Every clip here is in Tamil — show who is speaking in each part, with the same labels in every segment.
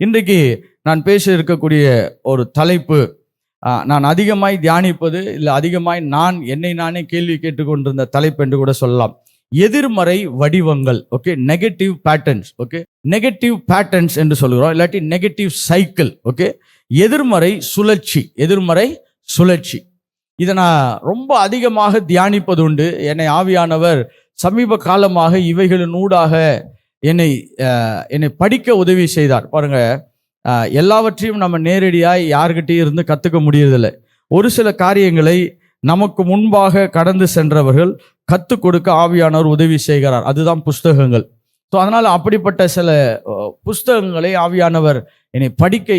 Speaker 1: இன்றைக்கு நான் பேச இருக்கக்கூடிய ஒரு தலைப்பு, நான் அதிகமாய் தியானிப்பது இல்லை அதிகமாய் நான் என்னை நானே கேள்வி கேட்டுக்கொண்டிருந்த தலைப்பு என்று கூட சொல்லலாம். எதிர்மறை வடிவங்கள். Okay, negative patterns. Okay, negative patterns என்று சொல்கிறோம், இல்லாட்டி நெகட்டிவ் சைக்கிள். ஓகே, எதிர்மறை சுழற்சி. எதிர்மறை சுழற்சி இதை நான் ரொம்ப அதிகமாக தியானிப்பது உண்டு. என்னை ஆவியானவர் சமீப காலமாக இவைகளினூடாக என்னை படிக்க உதவி செய்தார். பாருங்க, எல்லாவற்றையும் நம்ம நேரடியாய் யார்கிட்டையும் இருந்து கற்றுக்க முடியறதில்லை. ஒரு சில காரியங்களை நமக்கு முன்பாக கடந்து சென்றவர்கள் கற்றுக் கொடுக்க ஆவியானவர் உதவி செய்கிறார். அதுதான் புஸ்தகங்கள். ஸோ அதனால் அப்படிப்பட்ட சில புஸ்தகங்களை ஆவியானவர் என்னை படிக்க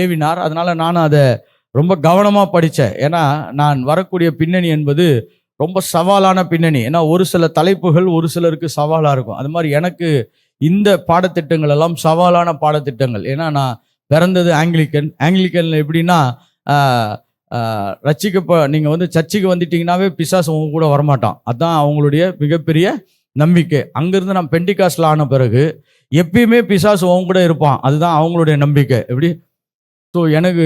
Speaker 1: ஏவினார். அதனால் நான் அதை ரொம்ப கவனமாக படித்தேன். ஏன்னா நான் வரக்கூடிய பின்னணி என்பது ரொம்ப சவாலான பின்னணி. ஏன்னா ஒரு சில தலைப்புகள் ஒரு சிலருக்கு சவாலாக இருக்கும். அது மாதிரி எனக்கு இந்த பாடத்திட்டங்கள் எல்லாம் சவாலான பாடத்திட்டங்கள். ஏன்னா நான் பிறந்தது ஆங்கிலிக்கனில் எப்படின்னா, நீங்கள் சர்ச்சுக்கு வந்துட்டீங்கன்னாவே பிசாசு உங்க கூட வரமாட்டான். அதுதான் அவங்களுடைய மிகப்பெரிய நம்பிக்கை. அங்கேருந்து நான் பெண்டிகாஸ்டில் ஆன பிறகு எப்பயுமே பிசாசு உங்க கூட இருப்பான், அதுதான் அவங்களுடைய நம்பிக்கை. எப்படி? ஸோ எனக்கு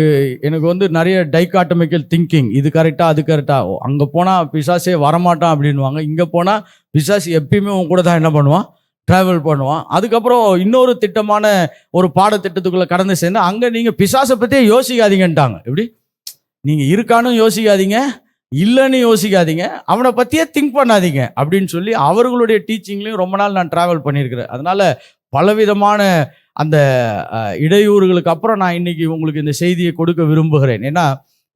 Speaker 1: நிறைய டைகாட்டமிக்கல் திங்கிங். இது கரெக்டாக அது கரெக்டாக. அங்கே போனால் பிசாசே வரமாட்டான் அப்படின்வாங்க, இங்கே போனால் பிசாசு எப்பயுமே உங்க கூட தான் என்ன பண்ணுவான், ட்ராவல் பண்ணுவான். அதுக்கப்புறம் இன்னொரு திட்டமான ஒரு பாடத்திட்டத்துக்குள்ளே கடந்து சேர்ந்து அங்கே நீங்கள் பிசாசை பற்றியே யோசிக்காதீங்கன்ட்டாங்க. எப்படி? நீங்கள் இருக்கான்னு யோசிக்காதீங்க, இல்லைன்னு யோசிக்காதீங்க, அவனை பற்றியே திங்க் பண்ணாதீங்க அப்படின்னு சொல்லி அவர்களுடைய டீச்சிங்லேயும் ரொம்ப நாள் நான் ட்ராவல் பண்ணியிருக்கிறேன். அதனால் பலவிதமான அந்த இடையூறுகளுக்கு அப்புறம் நான் இன்னைக்கு உங்களுக்கு இந்த செய்தியை கொடுக்க விரும்புகிறேன். ஏன்னா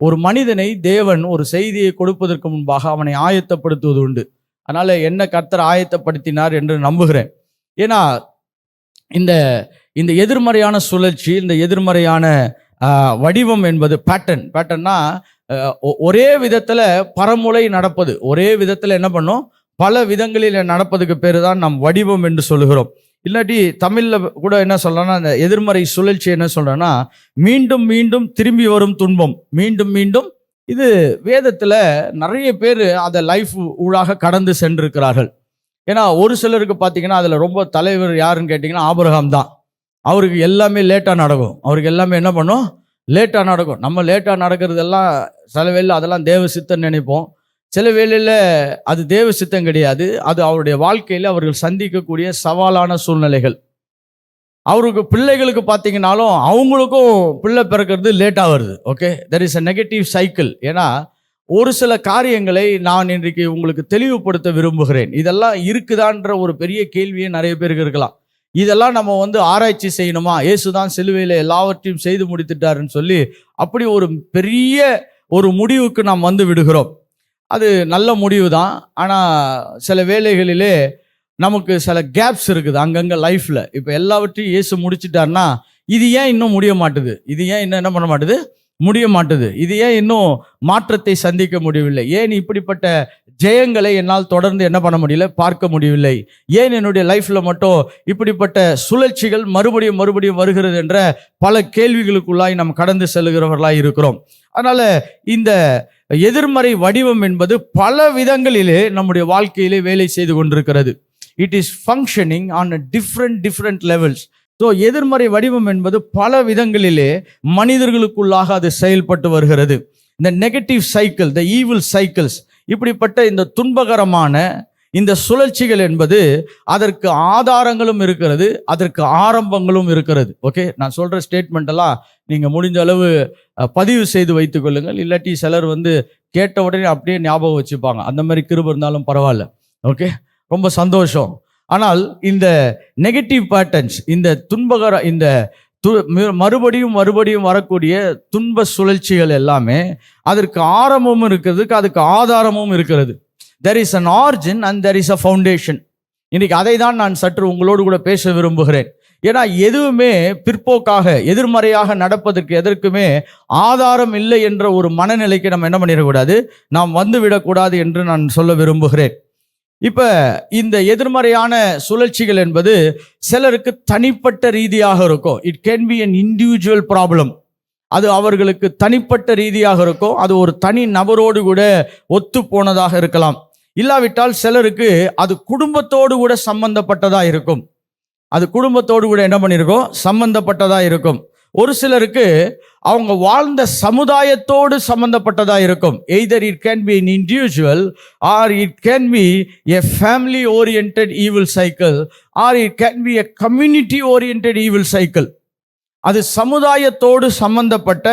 Speaker 1: ஒரு மனிதனை தேவன் ஒரு செய்தியை கொடுப்பதற்கு முன்பாக அவனை ஆயத்தப்படுத்துவது உண்டு. அதனால் என்ன கர்த்தர் ஆயத்தப்படுத்தினார் என்று நம்புகிறேன். ஏன்னா இந்த எதிர்மறையான சுழற்சி, இந்த எதிர்மறையான வடிவம் என்பது பேட்டர்ன்னா ஒரே விதத்தில் பரமுறை நடப்பது, ஒரே விதத்தில் என்ன பண்ணும், பல விதங்களில் நடப்பதுக்கு பேர் தான் நாம் வடிவம் என்று சொல்லுகிறோம். இல்லாட்டி தமிழில் கூட என்ன சொல்கிறோன்னா, அந்த எதிர்மறை சுழற்சி என்ன சொல்கிறோன்னா, மீண்டும் மீண்டும் திரும்பி வரும் துன்பம். மீண்டும் மீண்டும். இது வேதத்தில் நிறைய பேர் அதை லைஃப் ஊடாக கடந்து சென்றிருக்கிறார்கள். ஏன்னா ஒரு சிலருக்கு பார்த்தீங்கன்னா அதில் ரொம்ப தலைவர் யாருன்னு கேட்டிங்கன்னா ஆபிரகாம் தான். அவருக்கு எல்லாமே லேட்டாக நடக்கும். அவருக்கு எல்லாமே என்ன பண்ணும், லேட்டாக நடக்கும். நம்ம லேட்டாக நடக்கிறதெல்லாம் சில வேளையில் அதெல்லாம் தேவ சித்தம் நினைப்போம். சில வேளையில் அது தேவ சித்தம் கிடையாது. அது அவருடைய வாழ்க்கையில் அவர்கள் சந்திக்கக்கூடிய சவாலான சூழ்நிலைகள். அவருக்கு பிள்ளைகளுக்கு பார்த்தீங்கன்னாலும் அவங்களுக்கும் பிள்ளை பிறக்கிறது லேட்டாக வருது. Okay, there is a negative cycle. ஏன்னா ஒரு சில காரியங்களை நான் இன்றைக்கு உங்களுக்கு தெளிவுபடுத்த விரும்புகிறேன். இதெல்லாம் இருக்குதான்ற ஒரு பெரிய கேள்வியே நிறைய பேருக்கு இருக்கலாம். இதெல்லாம் நம்ம ஆராய்ச்சி செய்யணுமா, இயேசுதான் சிலுவையில் எல்லாவற்றையும் செய்து முடித்துட்டாருன்னு சொல்லி அப்படி ஒரு பெரிய ஒரு முடிவுக்கு நாம் விடுகிறோம். அது நல்ல முடிவு தான். ஆனால் சில வேளைகளிலே நமக்கு சில கேப்ஸ் இருக்குது அங்கங்கே லைஃப்பில். இப்போ எல்லாவற்றையும் இயேசு முடிச்சிட்டாருன்னா இது ஏன் இன்னும் முடிய மாட்டுது, இது ஏன் இன்னும் என்ன பண்ண மாட்டுது, முடிய மாட்டுது, இது ஏன் இன்னும் மாற்றத்தை சந்திக்க முடியவில்லை, ஏன் இப்படிப்பட்ட ஜெயங்களை என்னால் தொடர்ந்து என்ன பண்ண முடியல, பார்க்க முடியவில்லை, ஏன் என்னுடைய லைஃப்பில் மட்டும் இப்படிப்பட்ட சுழற்சிகள் மறுபடியும் மறுபடியும் வருகிறது என்ற பல கேள்விகளுக்குள்ளாய் நாம் கடந்து செல்கிறவர்களாய் இருக்கிறோம். அதனால் இந்த எதிர்மறை வடிவம் என்பது பல விதங்களிலே நம்முடைய வாழ்க்கையிலே வேலை செய்து கொண்டிருக்கிறது. It is functioning on different levels. So எதிர்மறை வடிவம் என்பது பல விதங்களிலே மனிதர்களுக்குள்ளாக அது செயல்பட்டு வருகிறது. இந்த நெகட்டிவ் சைக்கிள், த ஈவில் சைக்கிள்ஸ், இப்படிப்பட்ட இந்த துன்பகரமான இந்த சுழற்சிகள் என்பது அதற்கு ஆதாரங்களும் இருக்கிறது, அதற்கு ஆரம்பங்களும் இருக்கிறது. ஓகே, நான் சொல்கிற ஸ்டேட்மெண்ட் எல்லாம் நீங்கள் முடிஞ்ச அளவு பதிவு செய்து வைத்துக் கொள்ளுங்கள். இல்லாட்டி சிலர் கேட்ட உடனே அப்படியே ஞாபகம் வச்சுப்பாங்க. அந்த மாதிரி கிருபை இருந்தாலும் பரவாயில்ல. ஓகே, ரொம்ப சந்தோஷம். ஆனால் இந்த நெகட்டிவ் பேட்டர்ன்ஸ், இந்த இந்த மறுபடியும் மறுபடியும் வரக்கூடிய துன்ப சுழற்சிகள் எல்லாமே அதற்கு ஆரம்பமும் இருக்கிறது, அதுக்கு ஆதாரமும் இருக்கிறது. There is an origin and there is a foundation. இன்னைக்கு அதை தான் நான் சற்று உங்களோடு கூட பேச விரும்புகிறேன். ஏன்னா எதுவுமே பிற்போக்காக எதிர்மறையாக நடப்பதற்கு எதற்குமே ஆதாரம் இல்லை என்ற ஒரு மனநிலைக்கு நம்ம என்ன பண்ணிடக்கூடாது, நாம் விடக்கூடாது என்று நான் சொல்ல விரும்புகிறேன். இப்போ இந்த எதிர்மறையான சுழற்சிகள் என்பது சிலருக்கு தனிப்பட்ட ரீதியாக இருக்கும். It can be an individual problem. அது அவர்களுக்கு தனிப்பட்ட ரீதியாக இருக்கும். அது ஒரு தனி நபரோடு கூட ஒத்து போனதாக இருக்கலாம். இல்லாவிட்டால் சிலருக்கு அது குடும்பத்தோடு கூட சம்பந்தப்பட்டதாக இருக்கும். அது குடும்பத்தோடு கூட என்ன பண்ணியிருக்கோம், சம்பந்தப்பட்டதாக இருக்கும். ஒரு சிலருக்கு அவங்க வாழ்ந்த சமுதாயத்தோடு சம்பந்தப்பட்டதாக இருக்கும். Either it can be an individual or it can be a family oriented evil cycle or it can be a community oriented evil cycle. அது சமுதாயத்தோடு சம்பந்தப்பட்ட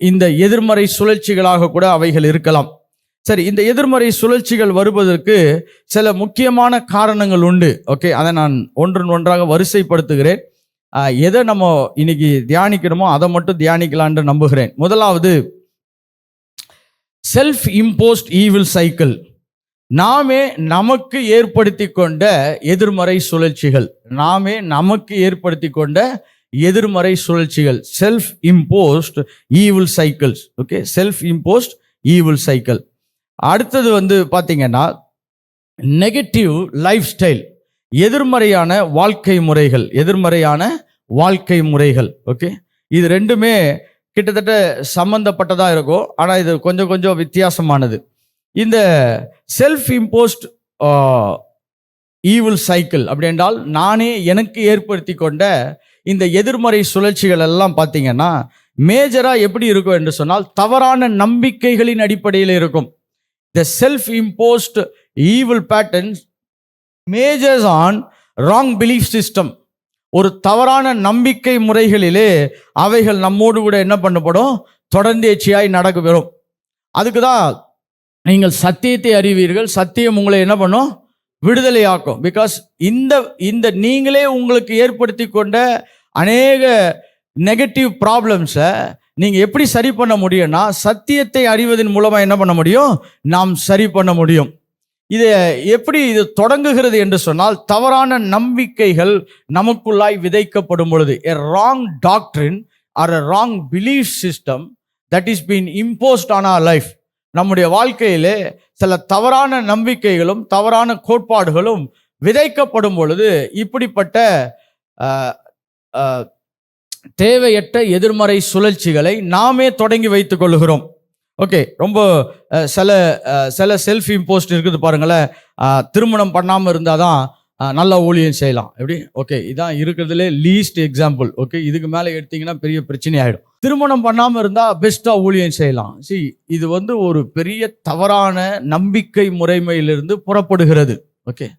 Speaker 1: இந்த எதிர்மறை சுழற்சிகளாக கூட அவைகள் இருக்கலாம். சரி, இந்த எதிர்மறை சுழற்சிகள் வருவதற்கு சில முக்கியமான காரணங்கள் உண்டு. ஓகே, அதை நான் ஒன்றாக வரிசைப்படுத்துகிறேன். எதை நம்ம இன்னைக்கு தியானிக்கணுமோ அதை மட்டும் தியானிக்கலான்னு நம்புகிறேன். முதலாவது, செல்ஃப் இம்போஸ்ட் ஈவில் சைக்கிள். நாமே நமக்கு ஏற்படுத்தி கொண்ட எதிர்மறை சுழற்சிகள். நாமே நமக்கு ஏற்படுத்தி கொண்ட எதிர்மறை சுழற்சிகள், self imposed evil cycles. Okay, self imposed evil cycle. அடுத்தது பார்த்தீங்கன்னா நெகட்டிவ் லைஃப் ஸ்டைல், எதிர்மறையான வாழ்க்கை முறைகள். எதிர்மறையான வாழ்க்கை முறைகள். ஓகே, இது ரெண்டுமே கிட்டத்தட்ட சம்பந்தப்பட்டதாக இருக்கும், ஆனால் இது கொஞ்சம் கொஞ்சம் வித்தியாசமானது. இந்த செல்ஃப் இம்போஸ்ட் ஈவில் சைக்கிள் அப்படி என்றால் நானே எனக்கு ஏற்படுத்தி கொண்ட இந்த எதிர்மறை சுழற்சிகள் எல்லாம் பார்த்தீங்கன்னா மேஜராக எப்படி இருக்கும் என்று சொன்னால் தவறான நம்பிக்கைகளின் அடிப்படையில் இருக்கும். The self-imposed evil patterns majors on wrong belief system. ஒரு தவறான நம்பிக்கை முறைகளிலே அவைகள் நம்மோடு கூட என்ன பண்ணப்படும், தொடர்ந்தேச்சியாய் நடக்கப்பெறும். அதுக்கு தான் நீங்கள் சத்தியத்தை அறிவீர்கள், சத்தியம் உங்களை என்ன பண்ணும், விடுதலையாக்கும். பிகாஸ் இந்த நீங்களே உங்களுக்கு ஏற்படுத்தி கொண்ட அநேக நெகட்டிவ் ப்ராப்ளம்ஸை நீங்கள் எப்படி சரி பண்ண முடியும்னா சத்தியத்தை அறிவதன் மூலமாக என்ன பண்ண முடியும், நாம் சரி பண்ண முடியும். இது தொடங்குகிறது என்று சொன்னால் தவறான நம்பிக்கைகள் நமக்குள்ளாய் விதைக்கப்படும் பொழுது, a wrong doctrine or a wrong belief system that is being imposed on our life. நம்முடைய வாழ்க்கையிலே சில தவறான நம்பிக்கைகளும் தவறான கோட்பாடுகளும் விதைக்கப்படும் பொழுது இப்படிப்பட்ட தேவையற்ற எதிர்மறை சுழற்சிகளை நாமே தொடங்கி வைத்துக் கொள்ளுகிறோம். ஓகே, ரொம்ப சில செல்ஃப் இம்போஸ்ட் இருக்குது பாருங்களேன். திருமணம் பண்ணாமல் இருந்தால் தான் நல்லா ஊழியம் செய்யலாம். எப்படி? ஓகே, இதான் இருக்கிறதுலே லீஸ்ட் எக்ஸாம்பிள். ஓகே, இதுக்கு மேலே எடுத்தீங்கன்னா பெரிய பிரச்சனை ஆகிடும். திருமணம் பண்ணாமல் இருந்தால் பெஸ்ட்டாக ஊழியம் செய்யலாம். இது ஒரு பெரிய தவறான நம்பிக்கை முறைமையிலிருந்து புறப்படுகிறது. ஓகே,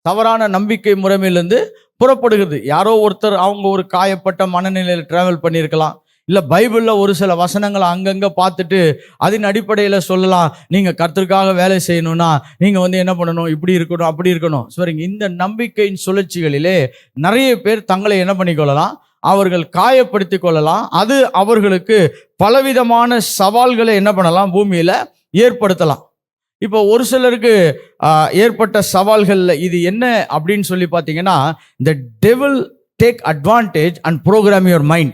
Speaker 1: தவறான நம்பிக்கை முறைமையிலிருந்து புறப்படுகிறது. யாரோ ஒருத்தர் அவங்க ஒரு காயப்பட்ட மனநிலையில் டிராவல் பண்ணியிருக்கலாம், இல்லை பைபிளில் ஒரு சில வசனங்களை அங்கங்கே பார்த்துட்டு அதன் அடிப்படையில் சொல்லலாம், நீங்கள் கர்த்தருக்காக வேலை செய்யணும்னா நீங்கள் என்ன பண்ணணும், இப்படி இருக்கணும் அப்படி இருக்கணும். சரிங்க, இந்த நம்பிக்கையின் சுழற்சிகளிலே நிறைய பேர் தங்களை என்ன பண்ணிக்கொள்ளலாம், அவர்கள் காயப்படுத்தி கொள்ளலாம். அது அவர்களுக்கு பலவிதமான சவால்களை என்ன பண்ணலாம், பூமியில் ஏற்படுத்தலாம். இப்போ ஒரு சிலருக்கு ஏற்பட்ட சவால்களில் இது என்ன அப்படின்னு சொல்லி பார்த்தீங்கன்னா, the devil take advantage and program your mind.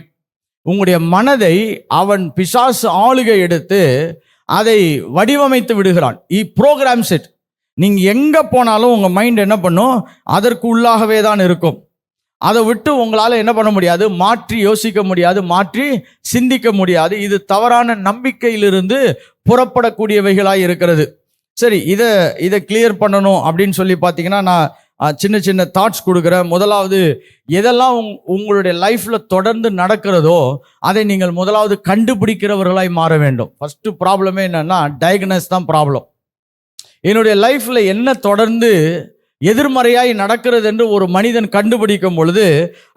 Speaker 1: உங்களுடைய மனதை அவன் பிசாசு ஆளுகை எடுத்து அதை வடிவமைத்து விடுகிறான். Programs it. நீங்கள் எங்கே போனாலும் உங்கள் மைண்ட் என்ன பண்ணும், அதற்கு உள்ளாகவே தான் இருக்கும். அதை விட்டு உங்களால் என்ன பண்ண முடியாது, மாற்றி யோசிக்க முடியாது, மாற்றி சிந்திக்க முடியாது. இது தவறான நம்பிக்கையிலிருந்து புறப்படக்கூடியவைகளாக இருக்கிறது. சரி, இதை கிளியர் பண்ணணும் அப்படின்னு சொல்லி பார்த்தீங்கன்னா நான் சின்ன சின்ன தாட்ஸ் கொடுக்குறேன். முதலாவது, எதெல்லாம் உங்களுடைய லைஃப்பில் தொடர்ந்து நடக்கிறதோ அதை நீங்கள் முதலாவது கண்டுபிடிக்கிறவர்களாய் மாற வேண்டும். ஃபஸ்ட்டு ப்ராப்ளமே என்னென்னா டயக்னஸ் தான் ப்ராப்ளம். என்னுடைய லைஃப்பில் என்ன தொடர்ந்து எதிர்மறையாய் நடக்கிறது என்று ஒரு மனிதன் கண்டுபிடிக்கும் பொழுது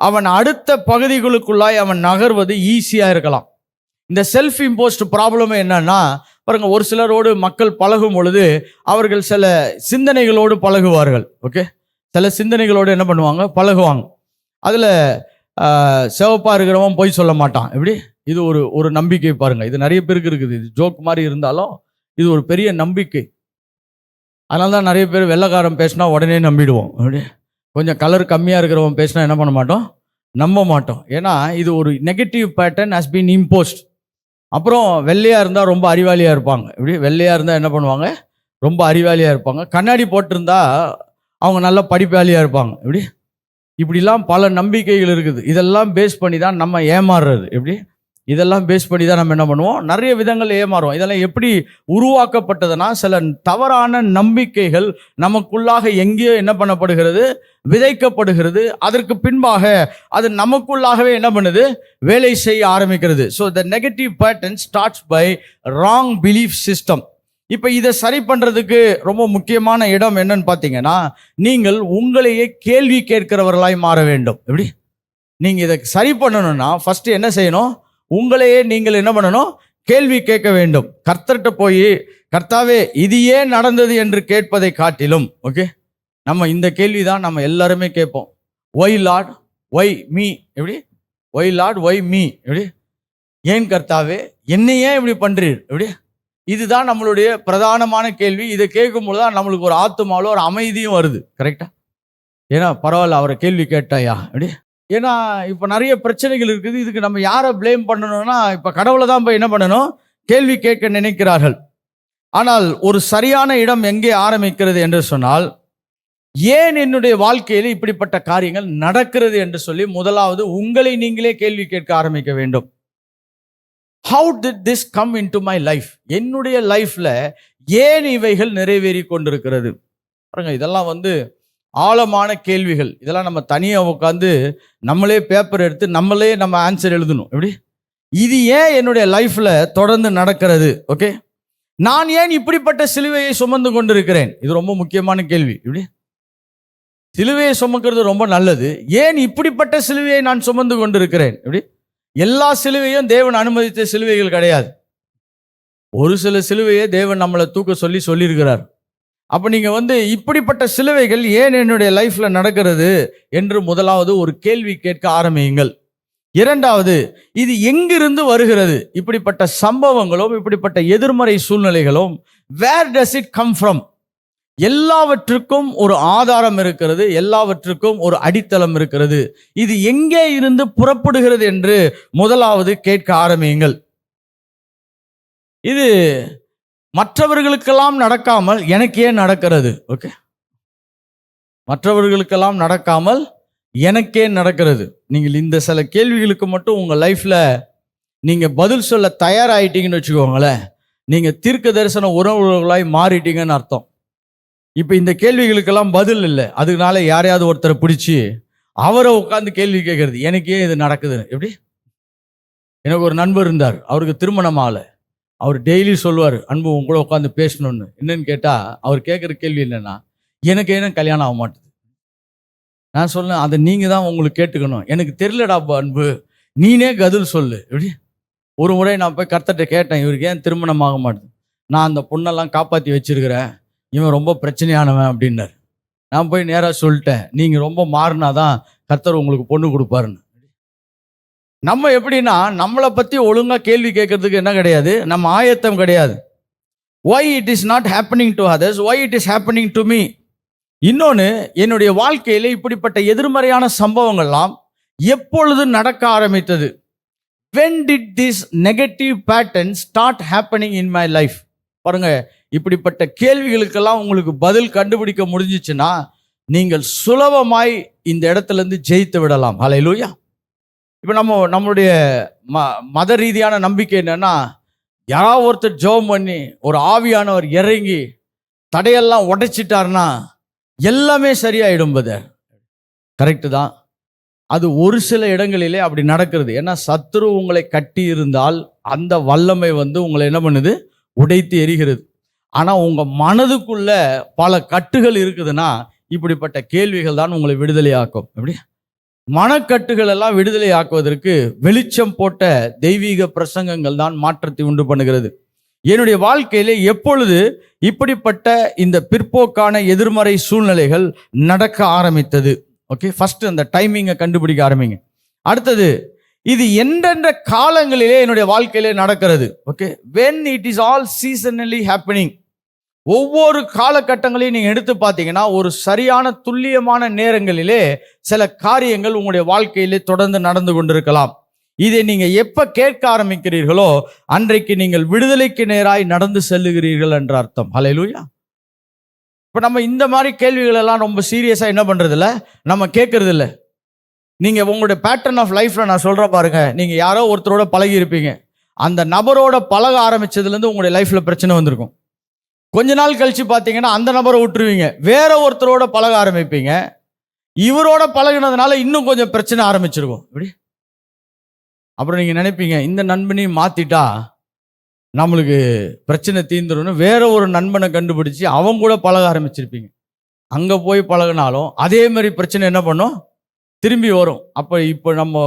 Speaker 1: அவன் அடுத்த பகுதிகளுக்குள்ளாய் அவன் நகர்வது ஈஸியாக இருக்கலாம். இந்த செல்ஃப் இம்போஸ்ட் ப்ராப்ளமே என்னன்னா பாருங்க, ஒரு சிலரோடு மக்கள் பழகும் பொழுது அவர்கள் சில சிந்தனைகளோடு பழகுவார்கள். ஓகே, சில சிந்தனைகளோடு என்ன பண்ணுவாங்க, பழகுவாங்க. அதில் சிவப்பாக இருக்கிறவன் போய் சொல்ல மாட்டான். எப்படி? இது ஒரு நம்பிக்கை பாருங்கள். இது நிறைய பேருக்கு இருக்குது. இது ஜோக் மாதிரி இருந்தாலும் இது ஒரு பெரிய நம்பிக்கை. அதனால தான் நிறைய பேர் வெள்ளைக்காரன் பேசினா உடனே நம்பிடுவோம். அப்படி கொஞ்சம் கலர் கம்மியாக இருக்கிறவன் பேசினா என்ன பண்ண மாட்டோம், நம்ப மாட்டோம். ஏன்னா இது ஒரு negative pattern has been imposed. அப்புறம் வெள்ளையாக இருந்தால் ரொம்ப அறிவாளியாக இருப்பாங்க. இப்படி வெள்ளையாக இருந்தால் என்ன பண்ணுவாங்க, ரொம்ப அறிவாளியாக இருப்பாங்க. கண்ணாடி போட்டிருந்தா அவங்க நல்லா படிப்பாளியாக இருப்பாங்க. இப்படிலாம் பல நம்பிக்கைகள் இருக்குது. இதெல்லாம் பேஸ் பண்ணி தான் நம்ம ஏமாறுறது. எப்படி? இதெல்லாம் பேஸ் பண்ணி தான் நம்ம என்ன பண்ணுவோம், நிறைய விதங்கள் ஏமாறுவோம். இதெல்லாம் எப்படி உருவாக்கப்பட்டதுன்னா, சில தவறான நம்பிக்கைகள் நமக்குள்ளாக எங்கேயோ என்ன பண்ணப்படுகிறது, விதைக்கப்படுகிறது. அதற்கு பின்பாக அது நமக்குள்ளாகவே என்ன பண்ணுது, வேலை செய்ய ஆரம்பிக்கிறது. So the negative pattern starts by wrong belief system. இப்போ இதை சரி பண்ணுறதுக்கு ரொம்ப முக்கியமான இடம் என்னன்னு பார்த்தீங்கன்னா, நீங்கள் உங்களையே கேள்வி கேட்கிறவர்களாய் மாற வேண்டும். எப்படி நீங்கள் இதை சரி பண்ணணும்னா ஃபஸ்ட்டு என்ன செய்யணும், உங்களையே நீங்கள் என்ன பண்ணணும், கேள்வி கேட்க வேண்டும். கர்த்தர்கிட்ட போய், கர்த்தாவே இது ஏன் நடந்தது என்று கேட்பதை காட்டிலும், ஓகே, நம்ம இந்த கேள்வி தான் நம்ம எல்லாருமே கேட்போம். ஒய் லார்ட் ஒய் மீ, எப்படி, ஒய் லார்ட் ஒய் மீ, எப்படி, ஏன் கர்த்தாவே என்னை ஏன் இப்படி பண்றீர், எப்படி, இதுதான் நம்மளுடைய பிரதானமான கேள்வி. இதை கேட்கும்போது தான் நம்மளுக்கு ஒரு ஆத்துமாவில் ஒரு அமைதியும் வருது. கரெக்டா? ஏன்னா பரவாயில்ல, அவரை கேள்வி கேட்டாயா, எப்படி. ஏன்னா இப்போ நிறைய பிரச்சனைகள் இருக்குது. இதுக்கு நம்ம யாரை பிளேம் பண்ணணும்னா, இப்போ கடவுளை தான் போய் என்ன பண்ணணும், கேள்வி கேட்க நினைக்கிறார்கள். ஆனால் ஒரு சரியான இடம் எங்கே ஆரம்பிக்கிறது என்று சொன்னால், ஏன் என்னுடைய வாழ்க்கையில் இப்படிப்பட்ட காரியங்கள் நடக்கிறது என்று சொல்லி முதலாவது உங்களை நீங்களே கேள்வி கேட்க ஆரம்பிக்க வேண்டும். How did this come into my life? என்னுடைய லைஃப்ல ஏன் இவைகள் நிறைவேறி கொண்டிருக்கிறது? பாருங்க, இதெல்லாம் ஆழமான கேள்விகள். இதெல்லாம் நம்ம தனியாக உட்காந்து நம்மளே பேப்பர் எடுத்து நம்மளே நம்ம ஆன்சர் எழுதணும். எப்படி, இது ஏன் என்னுடைய லைஃப்ல தொடர்ந்து நடக்கிறது? ஓகே, நான் ஏன் இப்படிப்பட்ட சிலுவையை சுமந்து கொண்டிருக்கிறேன்? இது ரொம்ப முக்கியமான கேள்வி. எப்படி, சிலுவையை சுமக்கிறது ரொம்ப நல்லது, ஏன் இப்படிப்பட்ட சிலுவையை நான் சுமந்து கொண்டிருக்கிறேன்? எப்படி, எல்லா சிலுவையும் தேவன் அனுமதித்த சிலுவைகள் கிடையாது. ஒரு சில சிலுவையை தேவன் நம்மளை தூக்க சொல்லியிருக்கிறார். அப்போ நீங்கள் இப்படிப்பட்ட சிலுவைகள் ஏன் என்னுடைய லைஃப்பில் நடக்கிறது என்று முதலாவது ஒரு கேள்வி கேட்க ஆரம்பியுங்கள். இரண்டாவது, இது எங்கிருந்து வருகிறது? இப்படிப்பட்ட சம்பவங்களும் இப்படிப்பட்ட எதிர்மறை சூழ்நிலைகளும் வேர் டஸ் இட் கம் ஃப்ரம்? எல்லாவற்றுக்கும் ஒரு ஆதாரம் இருக்கிறது, எல்லாவற்றுக்கும் ஒரு அடித்தளம் இருக்கிறது. இது எங்கே இருந்து புறப்படுகிறது என்று முதலாவது கேட்க ஆரம்பியுங்கள். இது மற்றவர்களுக்கெல்லாம் நடக்காமல் எனக்கு ஏன் நடக்கிறது? ஓகே, மற்றவர்களுக்கெல்லாம் நடக்காமல் எனக்கே நடக்கிறது. நீங்கள் இந்த சில கேள்விகளுக்கு மட்டும் உங்கள் லைஃப்பில் நீங்கள் பதில் சொல்ல தயாராகிட்டீங்கன்னு வச்சுக்கோங்களேன், நீங்கள் தீர்க்க தரிசன உறவுகளாய் மாறிட்டீங்கன்னு அர்த்தம். இப்போ இந்த கேள்விகளுக்கெல்லாம் பதில் இல்லை, அதனால யாரையாவது ஒருத்தரை பிடிச்சி அவரை உட்காந்து கேள்வி கேட்கறது, எனக்கு ஏன் இது நடக்குது? எப்படி, எனக்கு ஒரு நண்பர் இருந்தார், அவருக்கு திருமணம் ஆகலை. அவர் டெய்லி சொல்லுவார், அன்பு உங்க கூட உட்காந்து பேசணும்னு. என்னன்னு கேட்டால் அவர் கேட்குற கேள்வி என்னன்னா, எனக்கு ஏன்னா கல்யாணம் ஆக மாட்டேது. நான் சொன்னேன், அதை நீங்கள் தான் உங்களுக்கு கேட்டுக்கணும், எனக்கு தெரியலடா அன்பு, நீனே பதில் சொல்லு. எப்படி, ஒரு முறை நான் போய் கர்த்தர்கிட்ட கேட்டேன், இவருக்கு ஏன் திருமணம் ஆக மாட்டேது? நான் அந்த பொண்ணெல்லாம் காப்பாற்றி வச்சிருக்கிறேன், இவன் ரொம்ப பிரச்சனையானவன் அப்படின்னார். நான் போய் நேராக சொல்லிட்டேன், நீங்கள் ரொம்ப மாறினாதான் கர்த்தர் உங்களுக்கு பொண்ணு கொடுப்பாருன்னு. நம்ம எப்படின்னா, நம்மளை பற்றி ஒழுங்காக கேள்வி கேட்கறதுக்கு என்ன கிடையாது, நம்ம ஆயத்தம் கிடையாது. Why it is not happening to others, why it is happening to me. இன்னொன்று, என்னுடைய வாழ்க்கையில் இப்படிப்பட்ட எதிர்மறையான சம்பவங்கள்லாம் எப்பொழுது நடக்க ஆரம்பித்தது? when did this negative pattern start happening in my life? பாருங்க, இப்படிப்பட்ட கேள்விகளுக்கெல்லாம் உங்களுக்கு பதில் கண்டுபிடிக்க முடிஞ்சிச்சுன்னா நீங்கள் சுலபமாய் இந்த இடத்துல இருந்து ஜெயித்து விடலாம். ஹல்லேலூயா. இப்போ நம்மளுடைய மத ரீதியான நம்பிக்கை என்னன்னா, யாராவது ஒருத்தர் ஜெபம் பண்ணி ஒரு ஆவியானவர் இறங்கி தடையெல்லாம் உடைச்சிட்டார்னா எல்லாமே சரியாயிடும். கரெக்டு தான். அது ஒரு சில இடங்களிலே அப்படி நடக்கிறது. ஏன்னா சத்துரு உங்களை கட்டி இருந்தால் அந்த வல்லமை உங்களை என்ன பண்ணுது, உடைத்து எரிகிறது. ஆனால் உங்கள் மனதுக்குள்ள பல கட்டுகள் இருக்குதுன்னா இப்படிப்பட்ட கேள்விகள் தான் உங்களை விடுதலையாக்கும். எப்படி, மனக்கட்டுகள் எல்லாம் விடுதலை ஆக்குவதற்கு வெளிச்சம் போட்ட தெய்வீக பிரசங்கங்கள் தான் மாற்றத்தை உண்டு பண்ணுகிறது. என்னுடைய வாழ்க்கையிலே எப்பொழுது இப்படிப்பட்ட இந்த பிற்போக்கான எதிர்மறை சூழ்நிலைகள் நடக்க ஆரம்பித்தது? ஓகே, ஃபர்ஸ்ட் அந்த டைமிங்கை கண்டுபிடிக்க ஆரம்பிங்க. அடுத்தது, இது எந்தெந்த காலங்களிலே என்னுடைய வாழ்க்கையிலே நடக்கிறது? Okay, when it is all seasonally happening. ஒவ்வொரு காலகட்டங்களையும் நீங்கள் எடுத்து பார்த்தீங்கன்னா ஒரு சரியான துல்லியமான நேரங்களிலே சில காரியங்கள் உங்களுடைய வாழ்க்கையிலே தொடர்ந்து நடந்து கொண்டிருக்கலாம். இதை நீங்கள் எப்போ கேட்க ஆரம்பிக்கிறீர்களோ அன்றைக்கு நீங்கள் விடுதலைக்கு நேராய் நடந்து செல்லுகிறீர்கள் என்ற அர்த்தம். ஹல்லேலூயா. இப்போ நம்ம இந்த மாதிரி கேள்விகள் எல்லாம் ரொம்ப சீரியஸாக என்ன பண்ணுறதில்ல, நம்ம கேட்கறது இல்லை. நீங்க உங்களுடைய பேட்டர்ன் ஆஃப் லைஃப்ல நான் சொல்றேன் பாருங்க, நீங்க யாரோ ஒருத்தரோட பழகி இருப்பீங்க. அந்த நபரோட பழக ஆரம்பிச்சதுலேருந்து உங்களுடைய லைஃப்ல பிரச்சனை வந்திருக்கும். கொஞ்ச நாள் கழிச்சு பார்த்தீங்கன்னா அந்த நபரை விட்டுருவீங்க, வேற ஒருத்தரோட பழக ஆரம்பிப்பீங்க. இவரோட பழகினதுனால இன்னும் கொஞ்சம் பிரச்சனை ஆரம்பிச்சிருக்கும். இப்படி அப்புறம் நீங்க நினைப்பீங்க, இந்த நண்பனையும் மாத்திட்டா நம்மளுக்கு பிரச்சனை தீந்துரும்னு வேற ஒரு நண்பனை கண்டுபிடிச்சு அவங்க கூட பழக ஆரம்பிச்சிருப்பீங்க. அங்க போய் பழகினாலும் அதே மாதிரி பிரச்சனை என்ன பண்ணும், திரும்பி வரும். அப்போ இப்போ நம்ம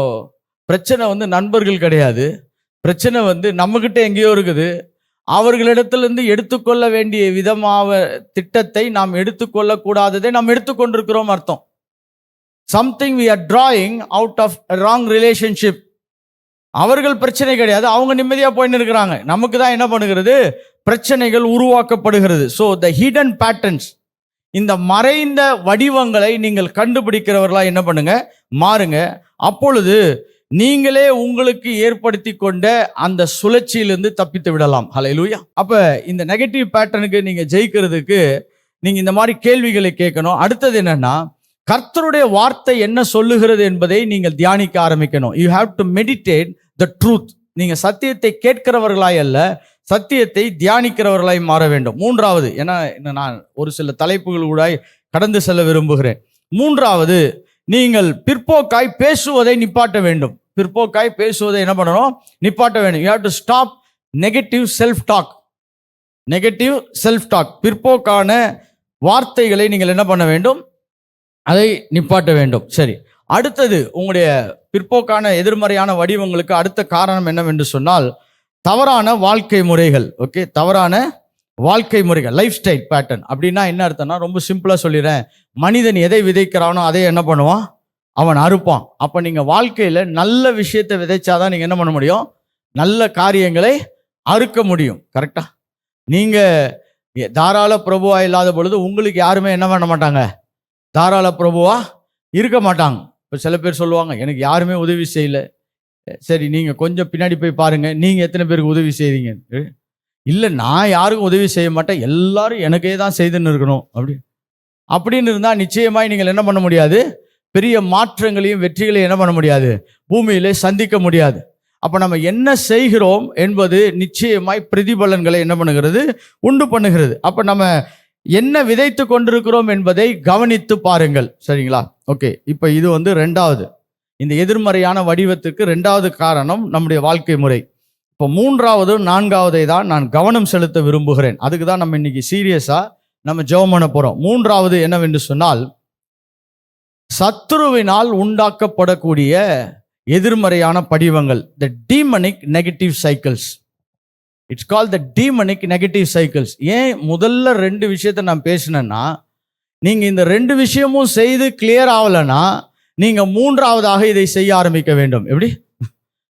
Speaker 1: பிரச்சனை வந்து நண்பர்கள் கிடையாது, பிரச்சனை வந்து நம்மகிட்ட எங்கேயோ இருக்குது. அவர்களிடத்திலிருந்து எடுத்துக்கொள்ள வேண்டிய விதமாக திட்டத்தை நாம் எடுத்துக்கொள்ளக்கூடாததை நாம் எடுத்துக்கொண்டிருக்கிறோம் அர்த்தம். Something we are drawing out of a wrong relationship. அவர்கள் பிரச்சனை கிடையாது, அவங்க நிம்மதியாக போயின்னு இருக்கிறாங்க. நமக்கு தான் என்ன பண்ணுகிறது, பிரச்சனைகள் உருவாக்கப்படுகிறது. ஸோ த ஹிடன் பேட்டர்ன்ஸ், இந்த மறைந்த வடிவங்களை நீங்கள் கண்டுபிடிக்கிறவர்களா என்ன பண்ணுங்க, மாறுங்க. அப்பொழுது நீங்களே உங்களுக்கு ஏற்படுத்தி கொண்ட அந்த சுழற்சியிலிருந்து தப்பித்து விடலாம். ஹல்லேலூயா. அப்ப இந்த நெகட்டிவ் பேட்டர்னுக்கு நீங்க ஜெயிக்கிறதுக்கு நீங்க இந்த மாதிரி கேள்விகளை கேட்கணும். அடுத்தது என்னன்னா, கர்த்தருடைய வார்த்தை என்ன சொல்லுகிறது என்பதை நீங்கள் தியானிக்க ஆரம்பிக்கணும். You have to meditate the truth. நீங்க சத்தியத்தை கேட்கிறவர்களாய் அல்ல, சத்தியத்தை தியானிக்கிறவர்களாய் மாற வேண்டும். மூன்றாவது, ஏன்னா நான் ஒரு சில தலைப்புகள் கூட கடந்து செல்ல விரும்புகிறேன். மூன்றாவது, நீங்கள் பிற்போக்காய் பேசுவதை நிப்பாட்ட வேண்டும். பிற்போக்காய் பேசுவதை என்ன பண்ணணும், நிப்பாட்ட வேண்டும். You have to stop negative self talk. Negative self talk, பிற்போக்கான வார்த்தைகளை நீங்கள் என்ன பண்ண வேண்டும், அதை நிப்பாட்ட வேண்டும். சரி, அடுத்தது உங்களுடைய பிற்போக்கான எதிர்மறையான வடிவங்களுக்கு அடுத்த காரணம் என்னவென்று சொன்னால், தவறான வாழ்க்கை முறைகள். ஓகே, தவறான வாழ்க்கை முறைகள், லைஃப் ஸ்டைல் பேட்டர்ன். அப்படின்னா என்ன அர்த்தம்னா, ரொம்ப சிம்பிளாக சொல்லிடுறேன், மனிதன் எதை விதைக்கிறானோ அதை என்ன பண்ணுவான், அவன் அறுப்பான். அப்போ நீங்கள் வாழ்க்கையில் நல்ல விஷயத்தை விதைச்சாதான் நீங்கள் என்ன பண்ண முடியும், நல்ல காரியங்களை அறுக்க முடியும். கரெக்டா? நீங்கள் தாராள பிரபுவா இல்லாத பொழுது உங்களுக்கு யாருமே என்ன பண்ண மாட்டாங்க, தாராள பிரபுவா இருக்க மாட்டாங்க. இப்போ சில பேர் சொல்லுவாங்க, எனக்கு யாருமே உதவி செய்யலை. சரி, நீங்கள் கொஞ்சம் பின்னாடி போய் பாருங்கள், நீங்கள் எத்தனை பேருக்கு உதவி செய்கிறீங்க. இல்லை, நான் யாருக்கும் உதவி செய்ய மாட்டேன், எல்லாரும் எனக்கே தான் செய்துன்னு இருக்கணும் அப்படின்னு இருந்தால் நிச்சயமாய் நீங்கள் என்ன பண்ண முடியாது, பெரிய மாற்றங்களையும் வெற்றிகளையும் என்ன பண்ண முடியாது, பூமியிலே சந்திக்க முடியாது. அப்போ நம்ம என்ன செய்கிறோம் என்பது நிச்சயமாய் பிரதிபலன்களை என்ன பண்ணுகிறது, உண்டு பண்ணுகிறது. அப்போ நம்ம என்ன விதைத்து கொண்டிருக்கிறோம் என்பதை கவனித்து பாருங்கள். சரிங்களா? ஓகே, இப்போ இது வந்து ரெண்டாவது, இந்த எதிர்மறையான வடிவத்துக்கு ரெண்டாவது காரணம் நம்முடைய வாழ்க்கை முறை. இப்போ மூன்றாவது நான்காவதை தான் நான் கவனம் செலுத்த விரும்புகிறேன். அதுக்கு தான் நம்ம இன்னைக்கு சீரியஸா நம்ம ஜெபம் பண்ண போறோம். மூன்றாவது என்னவென்று சொன்னால், சத்துருவினால் உண்டாக்கப்படக்கூடிய எதிர்மறையான படிவங்கள், the demonic negative cycles. It's call the demonic negative cycles. ஏன் முதல்ல ரெண்டு விஷயத்தை நான் பேசினேன்னா, நீங்க இந்த ரெண்டு விஷயமும் செய்து கிளியர் ஆகலைன்னா நீங்க மூன்றாவதாக இதை செய்ய ஆரம்பிக்க வேண்டும். எப்படி?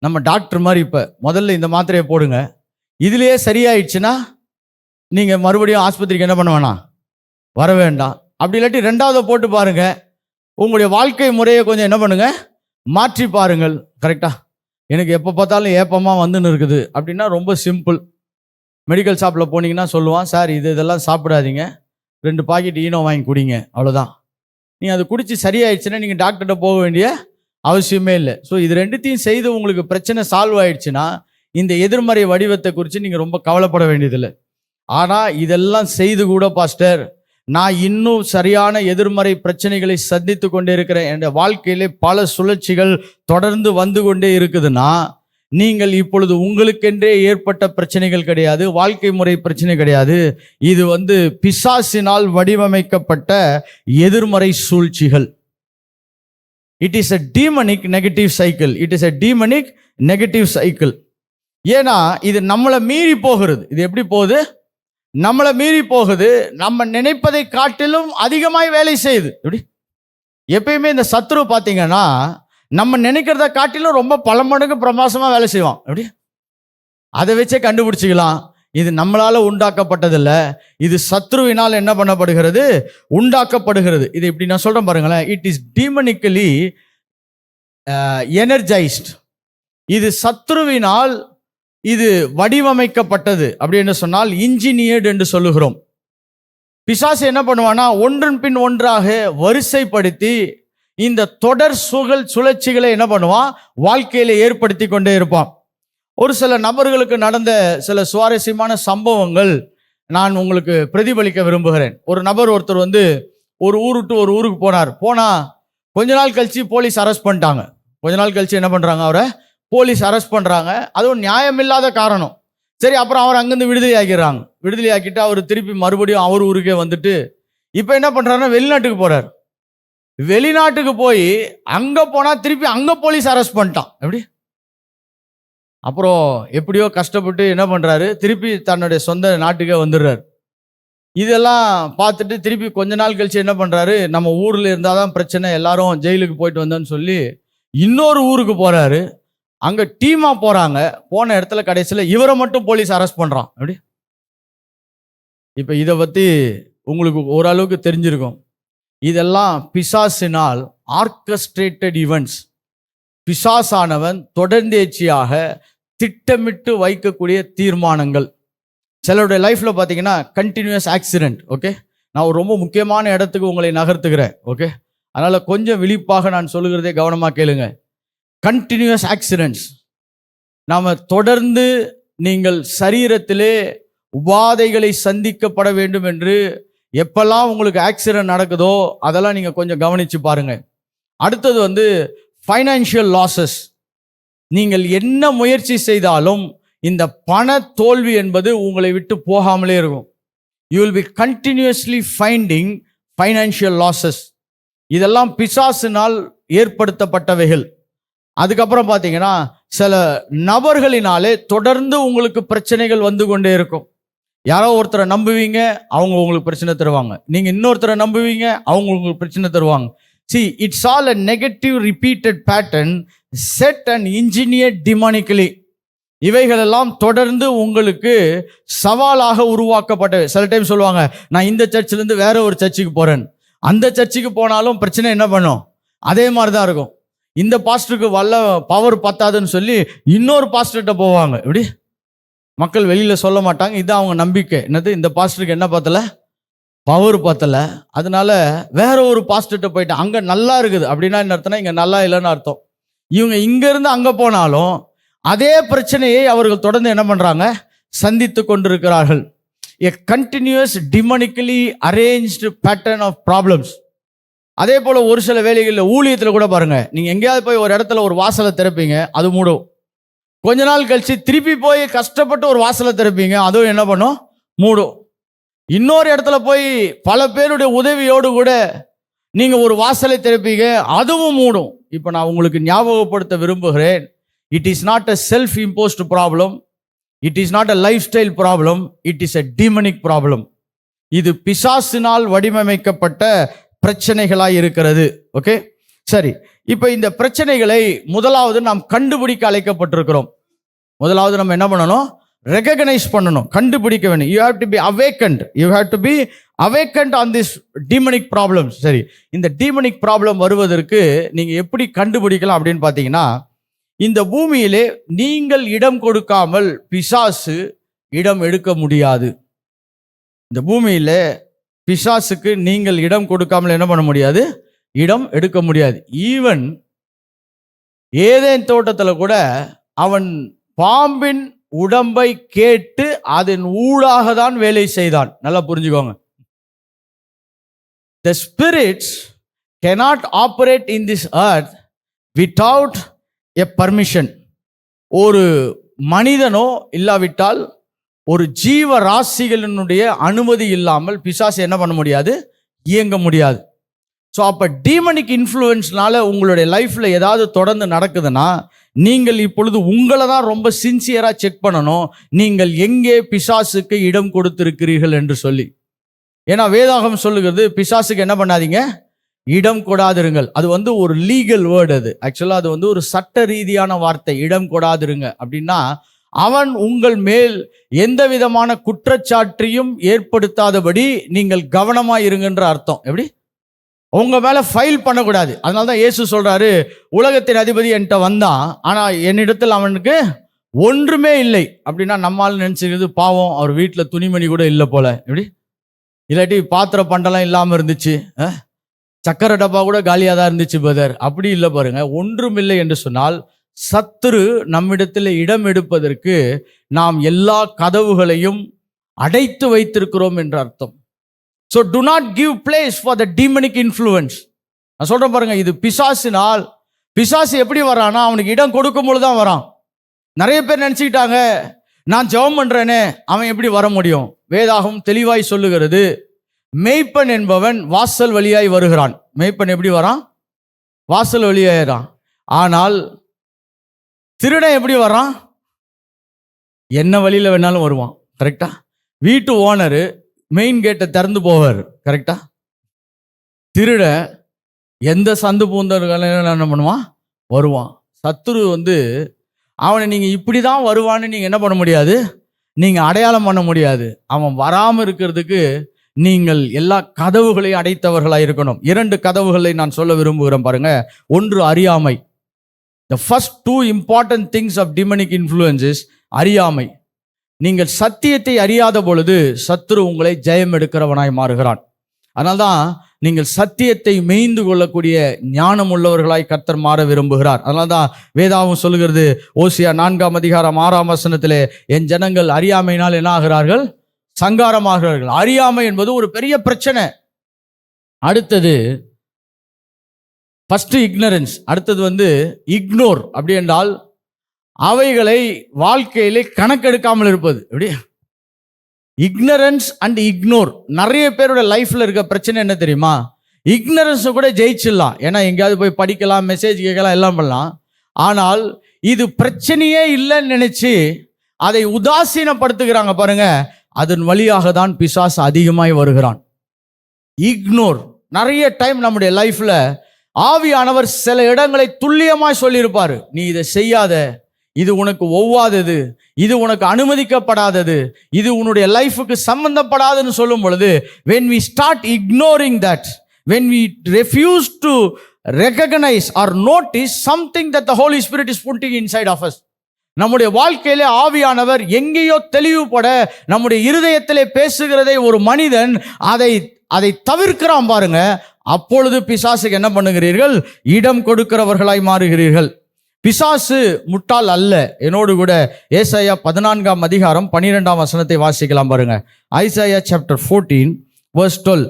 Speaker 1: நம்ம டாக்டர் மாதிரி இப்போ முதல்ல இந்த மாத்திரையை போடுங்க, இதுலேயே சரியாயிடுச்சுன்னா நீங்கள் மறுபடியும் ஆஸ்பத்திரிக்கு என்ன பண்ண வேணாம், வர வேண்டாம். அப்படி இல்லாட்டி ரெண்டாவது போட்டு பாருங்க, உங்களுடைய வாழ்க்கை முறையை கொஞ்சம் என்ன பண்ணுங்க, மாற்றி பாருங்கள். கரெக்டா? எனக்கு எப்போ பார்த்தாலும் ஏப்பமாக வந்துன்னு இருக்குது அப்படின்னா ரொம்ப சிம்பிள். மெடிக்கல் ஷாப்பில் போனீங்கன்னா சொல்லுவான், சார் இதெல்லாம் சாப்பிடாதீங்க, 2 பாக்கெட் ஈனோ வாங்கி குடிங்க, அவ்வளோதான். நீங்கள் அது குடிச்சு சரியாயிடுச்சுன்னா நீங்கள் டாக்டர்கிட்ட போக வேண்டிய அவசியமே இல்லை. ஸோ இது ரெண்டுத்தையும் செய்து உங்களுக்கு பிரச்சனை சால்வ் ஆயிடுச்சுன்னா இந்த எதிர்மறை வடிவத்தை குறித்து நீங்கள் ரொம்ப கவலைப்பட வேண்டியதில்லை. ஆனால் இதெல்லாம் செய்து கூட, பாஸ்டர் நான் இன்னும் சரியான எதிர்மறை பிரச்சனைகளை சந்தித்து கொண்டே இருக்கிறேன், என் வாழ்க்கையிலே பல சுழற்சிகள் தொடர்ந்து வந்து கொண்டே இருக்குதுன்னா, நீங்கள் இப்பொழுது உங்களுக்கென்றே ஏற்பட்ட பிரச்சனைகள் கிடையாது, வாழ்க்கை முறை பிரச்சனை கிடையாது. இது வந்து பிசாசினால் வடிவமைக்கப்பட்ட எதிர்மறை சூழ்ச்சிகள். It is a demonic negative cycle. It is a demonic negative cycle. ஏன்னா இது நம்மளை மீறி போகிறது. இது எப்படி போகுது? நம்மளை மீறி போகுது. நம்ம நினைப்பதை காட்டிலும் அதிகமாய் வேலை செய்யுது. எப்படி? எப்பயுமே இந்த சத்ரு பார்த்தீங்கன்னா நம்ம நினைக்கிறத காட்டிலும் ரொம்ப பல மடங்கு பிரமாசமாக வேலை செய்வான். எப்படி? அதை வச்சே கண்டுபிடிச்சிக்கலாம், இது நம்மளால உண்டாக்கப்பட்டதில்லை, இது சத்ருவினால் என்ன பண்ணப்படுகிறது, உண்டாக்கப்படுகிறது. இது இப்படி நான் சொல்றேன் பாருங்களேன். It is demonically energised. இது சத்ருவினால் இது வடிவமைக்கப்பட்டது. அப்படி என்று சொன்னால் இன்ஜினியர்டு என்று சொல்லுகிறோம். பிசாசு என்ன பண்ணுவானா, ஒன்றன் பின் ஒன்றாக வரிசைப்படுத்தி இந்த தொடர் சுழற்சிகளை என்ன பண்ணுவான், வாழ்க்கையில ஏற்படுத்தி கொண்டே இருப்பான். ஒரு சில நபர்களுக்கு நடந்த சில சுவாரஸ்யமான சம்பவங்கள் நான் உங்களுக்கு பிரதிபலிக்க விரும்புகிறேன். ஒரு நபர் ஒருத்தர் ஒரு ஊர் விட்டு ஒரு ஊருக்கு போனா கொஞ்ச நாள் கழிச்சு போலீஸ் அரெஸ்ட் பண்ணிட்டாங்க. கொஞ்ச நாள் கழிச்சு என்ன பண்றாங்க, அவரை போலீஸ் அரெஸ்ட் பண்றாங்க. அதுவும் நியாயமில்லாத காரணம். சரி, அப்புறம் அவர் அங்கிருந்து விடுதலை ஆக்கிடுறாங்க. விடுதலை ஆக்கிட்டு அவர் திருப்பி மறுபடியும் அவர் ஊருக்கே வந்துட்டு இப்போ என்ன பண்றாருன்னா வெளிநாட்டுக்கு போறாரு. வெளிநாட்டுக்கு போய் அங்க போனா திருப்பி அங்க போலீஸ் அரெஸ்ட் பண்ணிட்டான். எப்படி? அப்புறம் எப்படியோ கஷ்டப்பட்டு என்ன பண்றாரு, திருப்பி தன்னுடைய சொந்த நாட்டுக்கே வந்துடுறாரு. இதெல்லாம் பார்த்துட்டு திருப்பி கொஞ்ச நாள் கழிச்சு என்ன பண்றாரு, நம்ம ஊர்ல இருந்தாதான் பிரச்சனை, எல்லாரும் ஜெயிலுக்கு போயிட்டு வந்தோன்னு சொல்லி இன்னொரு ஊருக்கு போறாரு. அங்க டீமா போறாங்க. போன இடத்துல கடைசியில் இவரை மட்டும் போலீஸ் அரெஸ்ட் பண்றான். எப்படி? இப்ப இதை பத்தி உங்களுக்கு ஓரளவுக்கு தெரிஞ்சிருக்கும். இதெல்லாம் பிசாசினால் ஆர்கஸ்ட்ரேட்டட் ஈவெண்ட்ஸ். பிசாசானவன் தொடர்ந்தேச்சியாக திட்டமிட்டு வைக்கக்கூடிய தீர்மானங்கள். சிலருடைய லைஃப்ல பார்த்தீங்கன்னா கண்டினியூஸ் ஆக்சிடென்ட். ஓகே, நான் ஒரு ரொம்ப முக்கியமான இடத்துக்கு உங்களை நகர்த்துக்கிறேன். ஓகே, அதனால கொஞ்சம் விழிப்பாக நான் சொல்லுகிறதே கவனமாக கேளுங்க. Continuous accidents. நாம் தொடர்ந்து நீங்கள் சரீரத்திலே உபாதைகளை சந்திக்கப்பட வேண்டும் என்று எப்பெல்லாம் உங்களுக்கு ஆக்சிடென்ட் நடக்குதோ அதெல்லாம் நீங்கள் கொஞ்சம் கவனித்து பாருங்க. அடுத்தது ஃபைனான்ஷியல் லாசஸ். நீங்கள் என்ன முயற்சி செய்தாலும் இந்த பண தோல்வி என்பது உங்களை விட்டு போகாமலே இருக்கும். You will be continuously finding financial losses. இதெல்லாம் பிசாசினால் ஏற்படுத்தப்பட்டவைகள். அதுக்கப்புறம் பார்த்தீங்கன்னா சில நபர்களினாலே தொடர்ந்து உங்களுக்கு பிரச்சனைகள் வந்து கொண்டே இருக்கும். யாரோ ஒருத்தரை நம்புவீங்க, அவங்க உங்களுக்கு பிரச்சனை தருவாங்க. நீங்கள் இன்னொருத்தரை நம்புவீங்க, அவங்க உங்களுக்கு பிரச்சனை தருவாங்க. See, it's all a negative repeated pattern set and engineered demonically. இவைகளெல்லாம் தொடர்ந்து உங்களுக்கு சவாலாக உருவாக்கப்பட்ட. சில டைம் சொல்லுவாங்க, நான் இந்த சர்ச்சிலேருந்து வேற ஒரு சர்ச்சுக்கு போகிறேன். அந்த சர்ச்சுக்கு போனாலும் பிரச்சனை என்ன பண்ணும், அதே மாதிரி தான் இருக்கும். இந்த பாஸ்டருக்கு வல்ல பவர் பத்தாதுன்னு சொல்லி இன்னொரு பாஸ்டர்கிட்ட போவாங்க. எப்படி? மக்கள் வெளியில் சொல்ல மாட்டாங்க, இதுதான் அவங்க நம்பிக்கை. என்னது, இந்த பாஸ்டருக்கு என்ன பத்தலை, பவர் பத்தலை, அதனால வேற ஒரு பாஸ்டர்கிட்ட போயிட்டு அங்கே நல்லா இருக்குது. அப்படின்னா என்ன அர்த்தம்னா இங்கே நல்லா இல்லைன்னு அர்த்தம். இவங்க இங்கேருந்து அங்கே போனாலும் அதே பிரச்சனையை அவர்கள் தொடர்ந்து என்ன பண்ணுறாங்க, சந்தித்து கொண்டிருக்கிறார்கள். A continuous demonically arranged pattern of problems. அதே போல் ஒரு சில வேலைகளில் ஊழியத்தில் கூட பாருங்க, நீங்கள் எங்கேயாவது போய் ஒரு இடத்துல ஒரு வாசலை திறப்பீங்க, அது மூடும். கொஞ்ச நாள் கழிச்சு திருப்பி போய் கஷ்டப்பட்டு ஒரு வாசலை திறப்பீங்க, அதுவும் என்ன பண்ணும், மூடும். இன்னொரு இடத்துல போய் பல பேருடைய உதவியோடு கூட நீங்கள் ஒரு வாசலை திறப்பீங்க, அதுவும் மூடும். இப்போ நான் உங்களுக்கு ஞாபகப்படுத்த விரும்புகிறேன், it is not a self imposed problem, it is not a life style problem, it is a demonic problem. இது பிசாசினால் வடிவமைக்கப்பட்ட பிரச்சனைகளாய் இருக்கிறது. ஓகே, சரி. இப்போ இந்த பிரச்சனைகளை முதலாவது நாம் கண்டுபிடிக்க அழைக்கப்பட்டிருக்கிறோம். முதலாவது நம்ம என்ன பண்ணணும், ரெகக்னைஸ் பண்ணணும், கண்டுபிடிக்க வேண்டும். You have to be awakened, you have to be awakened on this demonic problems. சரி, இந்த டீமனிக் ப்ராப்ளம் வருவதற்கு நீங்கள் எப்படி கண்டுபிடிக்கலாம் அப்படின்னு பார்த்தீங்கன்னா, இந்த பூமியிலே நீங்கள் இடம் கொடுக்காமல் பிசாசு இடம் எடுக்க முடியாது. இந்த பூமியில பிசாசுக்கு நீங்கள் இடம் கொடுக்காமல் என்ன பண்ண முடியாது, இடம் எடுக்க முடியாது. ஈவன் ஏதேன் தோட்டத்தில் கூட அவன் பாம்பின் உடம்பை கேட்டு அதன் ஊடாக தான் வேலை செய்தான். நல்லா புரிஞ்சுக்கோங்க. The spirits cannot operate in this earth without a permission. ஒரு மனிதனோ இல்லாவிட்டால் ஒரு ஜீவ ராசிகளினுடைய அனுமதி இல்லாமல் பிசாசு என்ன பண்ண முடியாது, இயங்க முடியாது. ஸோ அப்போ டீமனிக் இன்ஃப்ளூயன்ஸ்னால உங்களுடைய லைஃப்பில் ஏதாவது தொடர்ந்து நடக்குதுன்னா நீங்கள் இப்பொழுது உங்களை தான் ரொம்ப சின்சியராக செக் பண்ணணும், நீங்கள் எங்கே பிசாசுக்கு இடம் கொடுத்திருக்கிறீர்கள் என்று சொல்லி. ஏன்னா வேதாகம் சொல்லுகிறது, பிசாசுக்கு என்ன பண்ணாதீங்க, இடம் கொடாதிருங்கள். அது ஒரு லீகல் வேர்டு. அது ஆக்சுவலாக அது ஒரு சட்ட ரீதியான வார்த்தை. இடம் கொடாதிருங்க அப்படின்னா அவன் உங்கள் மேல் எந்த விதமான குற்றச்சாட்டையும் ஏற்படுத்தாதபடி நீங்கள் கவனமாக இருங்கன்ற அர்த்தம். எப்படி? உங்க மேல ஃபைல் பண்ணக்கூடாது. அதனால தான் இயேசு சொல்றாரு, உலகத்தின் அதிபதி என்கிட்ட வந்தான், ஆனா என்னிடத்தில் அவனுக்கு ஒன்றுமே இல்லை. அப்படின்னா நம்மால் நினைச்சிருக்கிறது, பாவம் அவர் வீட்டில் துணிமணி கூட இல்லை போல. எப்படி? இல்லாட்டி பாத்திர பண்டெல்லாம் இல்லாமல் இருந்துச்சு, சக்கரை டப்பா கூட காலியாக தான் இருந்துச்சு பிரதர். அப்படி இல்லை பாருங்க. ஒன்றுமில்லை என்று சொன்னால் சத்துரு நம்மிடத்தில் இடம் எடுப்பதற்கு நாம் எல்லா கதவுகளையும் அடைத்து வைத்திருக்கிறோம் என்று அர்த்தம். So to not give place for the demonic influence. நான் சொல்கிறேன் பாருங்க, இது பிசாசினால். பிசாசு எப்படி வரான்னா அவனுக்கு இடம் கொடுக்கும் பொழுது தான் வரான். நிறைய பேர் நினச்சிக்கிட்டாங்க, நான் ஜெபம் பண்ணுறேனே அவன் எப்படி வர முடியும்? வேதாகம் தெளிவாய் சொல்லுகிறது, மேய்ப்பன் என்பவன் வாசல் வழியாய் வருகிறான். மேய்ப்பன் எப்படி வரான்? வாசல் வழியாயிரான். ஆனால் திருடன் எப்படி வரான்? என்ன வழியில் வேணாலும் வருவான். கரெக்டா? வீட்டு ஓனரு மெயின் கேட்டை திறந்து போவார். கரெக்டா? திருட எந்த சந்து பூந்தர்களையும் என்ன பண்ணுவான்? வருவான். சத்துரு அவனை நீங்கள் இப்படி தான் வருவான்னு நீங்கள் என்ன பண்ண முடியாது, நீங்கள் அடையாளம் பண்ண முடியாது. அவன் வராமல் இருக்கிறதுக்கு நீங்கள் எல்லா கதவுகளையும் அடைத்தவர்களாக இருக்கணும். 2 கதவுகளை நான் சொல்ல விரும்புகிறேன் பாருங்க. ஒன்று அறியாமை. The first 2 important things of demonic influence is அறியாமை. நீங்கள் சத்தியத்தை அறியாத பொழுது சத்துரு உங்களை ஜெயம் எடுக்கிறவனாய் மாறுகிறான். அதனால்தான் நீங்கள் சத்தியத்தை மேய்ந்து கொள்ளக்கூடிய ஞானம் உள்ளவர்களாய் கர்த்தர் மாற விரும்புகிறார். அதனால்தான் வேதாவும் சொல்லுகிறது, ஓசியா 4ஆம் அதிகாரம் 6ஆம் வசனத்திலே, என் ஜனங்கள் அறியாமையினால் என்ன ஆகிறார்கள்? சங்காரமாகிறார்கள். அறியாமை என்பது ஒரு பெரிய பிரச்சனை. அடுத்தது ஃபர்ஸ்ட் இக்னரன்ஸ். அடுத்தது இக்னோர். அப்படி என்றால் அவைகளை வாழ்க்கையிலே கணக்கெடுக்காமல் இருப்பது. எப்படி? Ignorance and ignore. நிறைய பேரோட லைஃப்ல இருக்க பிரச்சனை என்ன தெரியுமா? இக்னரன்ஸ் கூட ஜெயிச்சிடலாம். ஏன்னா எங்கேயாவது போய் படிக்கலாம், மெசேஜ் கேட்கலாம், எல்லாம் பண்ணலாம். ஆனால் இது பிரச்சனையே இல்லைன்னு நினைச்சு அதை உதாசீனப்படுத்துகிறாங்க பாருங்க. அதன் வழியாக தான் பிசாசு அதிகமாய் வருகிறான். இக்னோர். நிறைய டைம் நம்முடைய லைஃப்ல ஆவியானவர் சில இடங்களை துல்லியமாய் சொல்லியிருப்பாரு. நீ இதை செய்யாத, இது உனக்கு ஒவ்வாதது, இது உனக்கு அனுமதிக்கப்படாதது, இது உன்னுடைய லைஃபுக்கு சம்பந்தப்படாதுன்னு சொல்லும் பொழுது, when we start ignoring that, when we refuse to recognize or notice something that the Holy Spirit is putting inside of us, நம்முடைய வாழ்க்கையிலே ஆவியானவர் எங்கேயோ தெளிவுபட நம்முடைய இருதயத்திலே பேசுகிறதை ஒரு மனிதன் அதை தவிர்க்கிறான் பாருங்க. அப்பொழுது பிசாசுக்கு என்ன பண்ணுகிறீர்கள்? இடம் கொடுக்கிறவர்களாய் மாறுகிறீர்கள். பிசாசு முட்டாள் அல்ல. என்னோடு கூட ஏசாயா 14ஆம் அதிகாரம் 12ஆம் வசனத்தை வாசிக்கலாம் பாருங்க. Isaiah chapter 14 verse 12.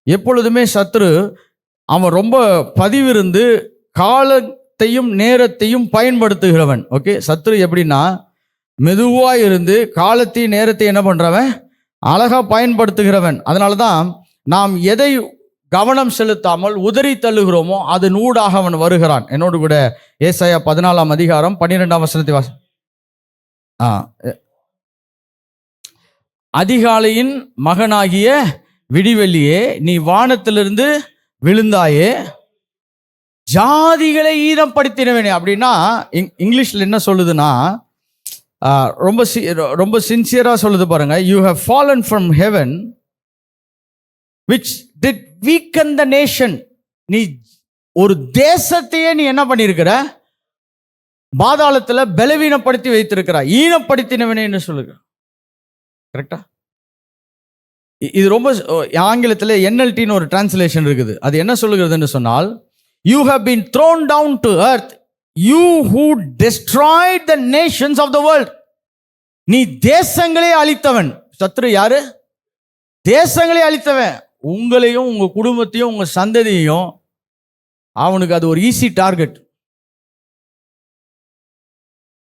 Speaker 1: எப்பொழுதுமே சத்துரு அவன் ரொம்ப பதிவிருந்து காலத்தையும் நேரத்தையும் பயன்படுத்துகிறவன். ஓகே, சத்துரு எப்படின்னா மெதுவாக இருந்து காலத்தையும் நேரத்தையும் என்ன பண்றவன்? அழகா பயன்படுத்துகிறவன். அதனால தான் நாம் எதை கவனம் செலுத்தாமல் உதறி தள்ளுகிறோமோ அதன் ஊடாக அவன் வருகிறான். என்னோடு கூட ஏசாயா 14ஆம் அதிகாரம் 12ஆம் வசனத்தை வாசி. அதிகாலையின் மகனாகிய விடிவெள்ளியே, நீ வானத்திலிருந்து விழுந்தாயே, ஜாதிகளை ஈனப்படுத்தினவனே. அப்படின்னா இங்கிலீஷ்ல என்ன சொல்லுதுன்னா, ரொம்ப சின்சியரா சொல்லுது பாருங்க. You have fallen from heaven which did weaken the nation. நீ ஒரு தேசத்தையே நீ என்ன பண்ணியிருக்கிற? பாதாளத்தில் பலவீனப்படுத்தி வைத்திருக்கிறாய். ஈனப்படுத்தினவனே என்று சொல்லுங்க. கரெக்டா? இது ரொம்ப ஆங்கிலத்தில் NLTன்னு ஒரு டிரான்ஸ்லேஷன் இருக்குது. அது என்ன சொல்லுகிறதுன்னு சொன்னால், you have been thrown down to earth, you who destroyed the nations of the world. நீ தேசங்களே அழித்தவன். சத்துரு யாரு? தேசங்களே அழித்தவன். உங்களையும் உங்க குடும்பத்தையும் உங்க சந்ததியையும் அவனுக்கு அது ஒரு ஈஸி டார்கெட்.